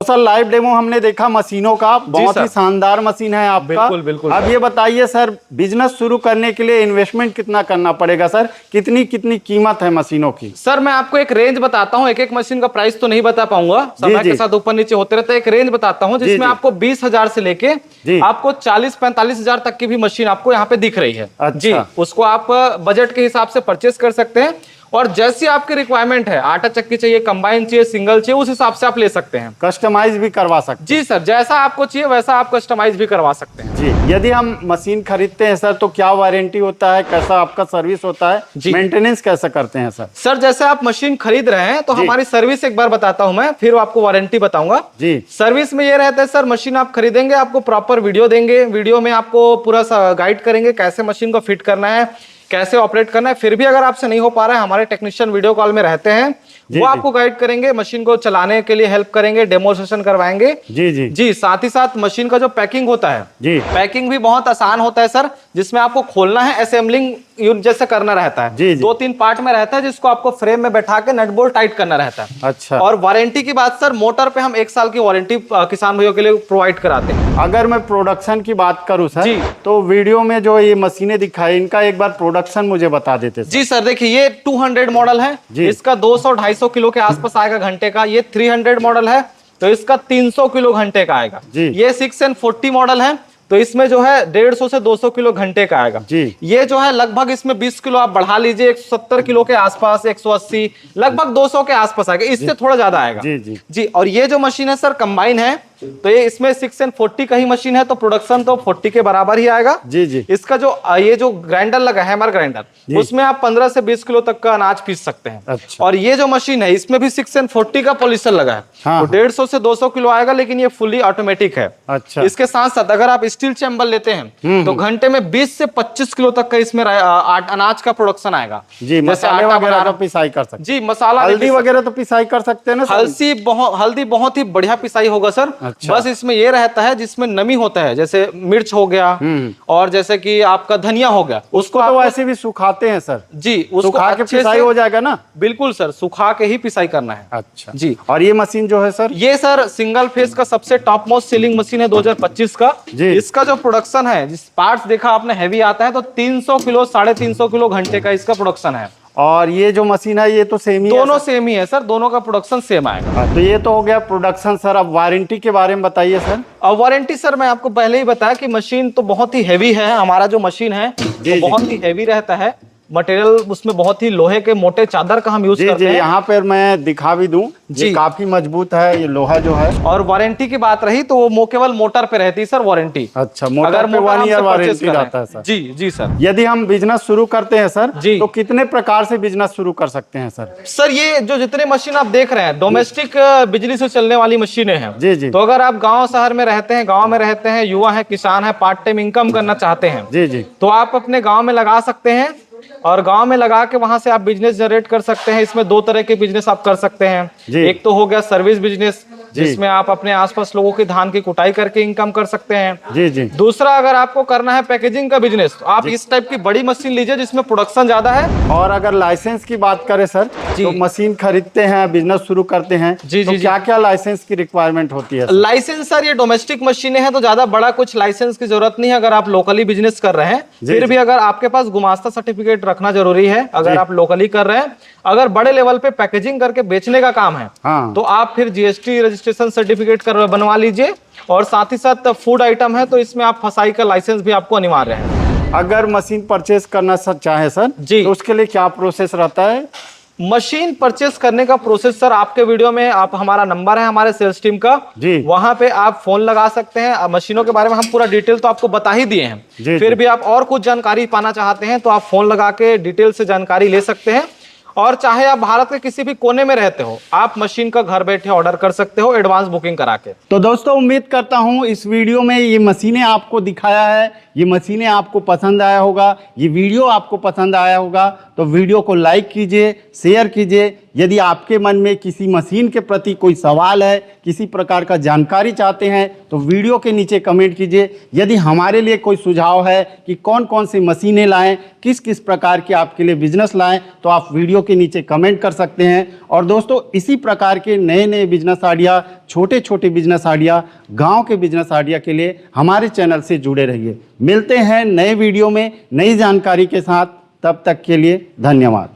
तो सर लाइव डेमो हमने देखा मशीनों का, बहुत सर। ही शानदार मशीन है आपका। बिल्कुल, बिल्कुल अब सर। ये बताइए सर, बिजनेस शुरू करने के लिए इन्वेस्टमेंट कितना करना पड़ेगा सर? कितनी कितनी कीमत है मशीनों की? सर मैं आपको एक रेंज बताता हूँ, एक एक मशीन का प्राइस तो नहीं बता पाऊंगा, समय जी। के साथ ऊपर नीचे होते रहता है। एक रेंज बताता हूँ जिसमें जी। आपको 20,000 से लेके जी। आपको 40-45,000 तक की भी मशीन आपको यहाँ पे दिख रही है। अच्छा। जी उसको आप बजट के हिसाब से परचेस कर सकते हैं, और जैसी आपकी रिक्वायरमेंट है, आटा चक्की चाहिए, कंबाइन चाहिए, सिंगल चाहिए, उस हिसाब से आप ले सकते हैं। कस्टमाइज भी करवा सकते जी सर, जैसा आपको चाहिए वैसा आप कस्टमाइज भी करवा सकते हैं। हैं? जी। यदि हम मशीन खरीदते हैं सर तो क्या वारंटी होता है, कैसा आपका सर्विस होता है, जी। मेंटेनेंस कैसे करते हैं सर? सर जैसे आप मशीन खरीद रहे हैं तो जी। हमारी सर्विस एक बार बताता हूं मैं, फिर आपको वारंटी बताऊंगा। जी। सर्विस में ये रहता है सर, मशीन आप खरीदेंगे, आपको प्रॉपर वीडियो देंगे, वीडियो में आपको पूरा गाइड करेंगे कैसे मशीन को फिट करना है, कैसे ऑपरेट करना है। फिर भी अगर आपसे नहीं हो पा रहा है, हमारे टेक्नीशियन वीडियो कॉल में रहते हैं, वो आपको गाइड करेंगे, मशीन को चलाने के लिए हेल्प करेंगे, डेमोन्स्ट्रेशन करवाएंगे। जी जी जी, साथ ही साथ मशीन का जो पैकिंग होता है जी, पैकिंग भी बहुत आसान होता है सर, जिसमें आपको खोलना है, असेंबलिंग जैसे करना रहता है। जी जी। 2-3 पार्ट में रहता है, जिसको आपको फ्रेम में बैठा के नट बोल्ट टाइट करना रहता है। अच्छा। और वारंटी की बात सर, मोटर पे हम 1 साल की वारंटी किसान भाइयों के लिए प्रोवाइड कराते हैं। अगर मैं प्रोडक्शन की बात करूं सर, जी। तो वीडियो में जो ये मशीनें दिखाई, इनका एक बार प्रोडक्शन मुझे बता देते सर। जी सर, देखिए ये 200 मॉडल है, इसका 200-250 किलो के आसपास आएगा घंटे का। ये 300 मॉडल है तो इसका 300 किलो घंटे का आएगा। जी। ये 640 मॉडल है तो इसमें जो है 150 से 200 किलो घंटे का आएगा। जी। ये जो है लगभग इसमें 20 किलो आप बढ़ा लीजिए, 170 किलो के आसपास, 180, लगभग 200 के आसपास आएगा, इससे थोड़ा ज्यादा आएगा। जी जी जी। और ये जो मशीन है सर कंबाइन है, तो ये इसमें 640 का ही मशीन है, तो प्रोडक्शन तो 40 के बराबर ही आएगा। जी जी। इसका जो ये जो ग्राइंडर लगा है, हैमर ग्राइंडर, उसमें आप 15 से 20 किलो तक का अनाज पीस सकते हैं। अच्छा। और ये जो मशीन है इसमें भी 640 का पॉलिशर लगा है, हाँ, तो 150 से 200 किलो आएगा, लेकिन ये फुली ऑटोमेटिक है। अच्छा। इसके साथ साथ अगर आप स्टील चैम्बर लेते हैं तो घंटे में 20 से 25 किलो तक का इसमें अनाज का प्रोडक्शन आएगा। जी, मसाले वगैरह का पिसाई कर सकते जी, मसाला हल्दी वगैरह तो पिसाई कर सकते हैं ना सर? हल्दी बहुत ही बढ़िया पिसाई होगा सर। अच्छा। बस इसमें ये रहता है जिसमें नमी होता है, जैसे मिर्च हो गया और जैसे कि आपका धनिया हो गया, उसको तो वैसे भी सुखाते हैं सर। जी, उसको सुखा के अच्छे पिसाई से, हो जाएगा ना? बिल्कुल सर, सुखा के ही पिसाई करना है। अच्छा जी। और ये मशीन जो है सर? ये सर सिंगल फेस का सबसे टॉप मोस्ट सेलिंग मशीन है 2025 का। जी। इसका जो प्रोडक्शन है, जिस पार्ट्स देखा आपने हैवी आता है, तो 300 किलो 350 किलो घंटे का इसका प्रोडक्शन है। और ये जो मशीन है ये तो सेम ही है दोनों सर? सेम ही है सर, दोनों का प्रोडक्शन सेम आएगा। हाँ, तो ये तो हो गया प्रोडक्शन सर। अब वारंटी के बारे में बताइए सर। और वारंटी सर, मैं आपको पहले ही बताया कि मशीन तो बहुत ही हैवी है, हमारा जो मशीन है जी। वो बहुत ही हैवी रहता है। मटेरियल उसमें बहुत ही लोहे के मोटे चादर का हम यूज करते हैं। यहाँ पर मैं दिखा भी दूं, ये काफी मजबूत है, ये लोहा जो है। और वारंटी की बात रही तो वो केवल मोटर पे रहती है सर वारंटी। अच्छा, मोटर पे 1 ईयर वारंटी रहता है सर? जी जी सर। यदि हम बिजनेस शुरू करते हैं सर, जी, तो कितने प्रकार से बिजनेस शुरू कर सकते हैं सर? सर ये जो जितने मशीन आप देख रहे हैं डोमेस्टिक बिजली से चलने वाली मशीनें हैं। जी जी। तो अगर आप गांव शहर में रहते हैं, गांव में रहते हैं, युवा है, किसान है, पार्ट टाइम इनकम करना चाहते हैं, जी जी, तो आप अपने गांव में लगा सकते हैं और गांव में लगा के वहां से आप बिजनेस जनरेट कर सकते हैं। इसमें 2 तरह के बिजनेस आप कर सकते हैं। एक तो हो गया सर्विस बिजनेस, जिसमें आप अपने आसपास लोगों की धान की कुटाई करके इनकम कर सकते हैं। जी जी। दूसरा, अगर आपको करना है पैकेजिंग का बिजनेस, तो आप इस टाइप की बड़ी मशीन लीजिए जिसमें प्रोडक्शन ज्यादा है। और अगर लाइसेंस की बात करें सर, तो मशीन खरीदते हैं, बिजनेस शुरू करते हैं, तो क्या क्या लाइसेंस की रिक्वायरमेंट होती है? लाइसेंस सर, ये डोमेस्टिक मशीनें हैं तो ज्यादा बड़ा कुछ लाइसेंस की जरूरत नहीं है अगर आप लोकली बिजनेस कर रहे हैं। फिर भी अगर आपके पास गुमास्ता सर्टिफिकेट रखना जरूरी है अगर आप लोकली कर रहे हैं। अगर बड़े लेवल पे पैकेजिंग करके बेचने का काम है, हाँ, तो आप फिर जीएसटी रजिस्ट्रेशन सर्टिफिकेट बनवा लीजिए। और साथ ही साथ फूड आइटम है तो इसमें आप फसाई का लाइसेंस भी आपको अनिवार्य है। अगर मशीन परचेस करना चाहे सर, जी, तो उसके लिए क्या प्रोसेस रहता है? मशीन परचेस करने का प्रोसेस सर, आपके वीडियो में आप हमारा नंबर है हमारे सेल्स टीम का, जी, वहां पे आप फोन लगा सकते हैं। मशीनों के बारे में हम पूरा डिटेल तो आपको बता ही दिए हैं। फिर भी आप और कुछ जानकारी पाना चाहते हैं तो आप फोन लगा के डिटेल से जानकारी ले सकते हैं। और चाहे आप भारत के किसी भी कोने में रहते हो, आप मशीन का घर बैठे ऑर्डर कर सकते हो एडवांस बुकिंग करा के। तो दोस्तों, उम्मीद करता हूं इस वीडियो में ये मशीनें आपको दिखाया है, ये मशीनें आपको पसंद आया होगा, ये वीडियो आपको पसंद आया होगा। तो वीडियो को लाइक कीजिए, शेयर कीजिए। यदि आपके मन में किसी मशीन के प्रति कोई सवाल है, किसी प्रकार का जानकारी चाहते हैं, तो वीडियो के नीचे कमेंट कीजिए। यदि हमारे लिए कोई सुझाव है कि कौन कौन सी मशीनें लाएं, किस किस प्रकार के आपके लिए बिजनेस लाएं, तो आप वीडियो के नीचे कमेंट कर सकते हैं। और दोस्तों, इसी प्रकार के नए नए बिजनेस आइडिया, छोटे छोटे बिजनेस आइडिया, गांव के बिजनेस आइडिया के लिए हमारे चैनल से जुड़े रहिए। मिलते हैं नए वीडियो में नई जानकारी के साथ। तब तक के लिए धन्यवाद।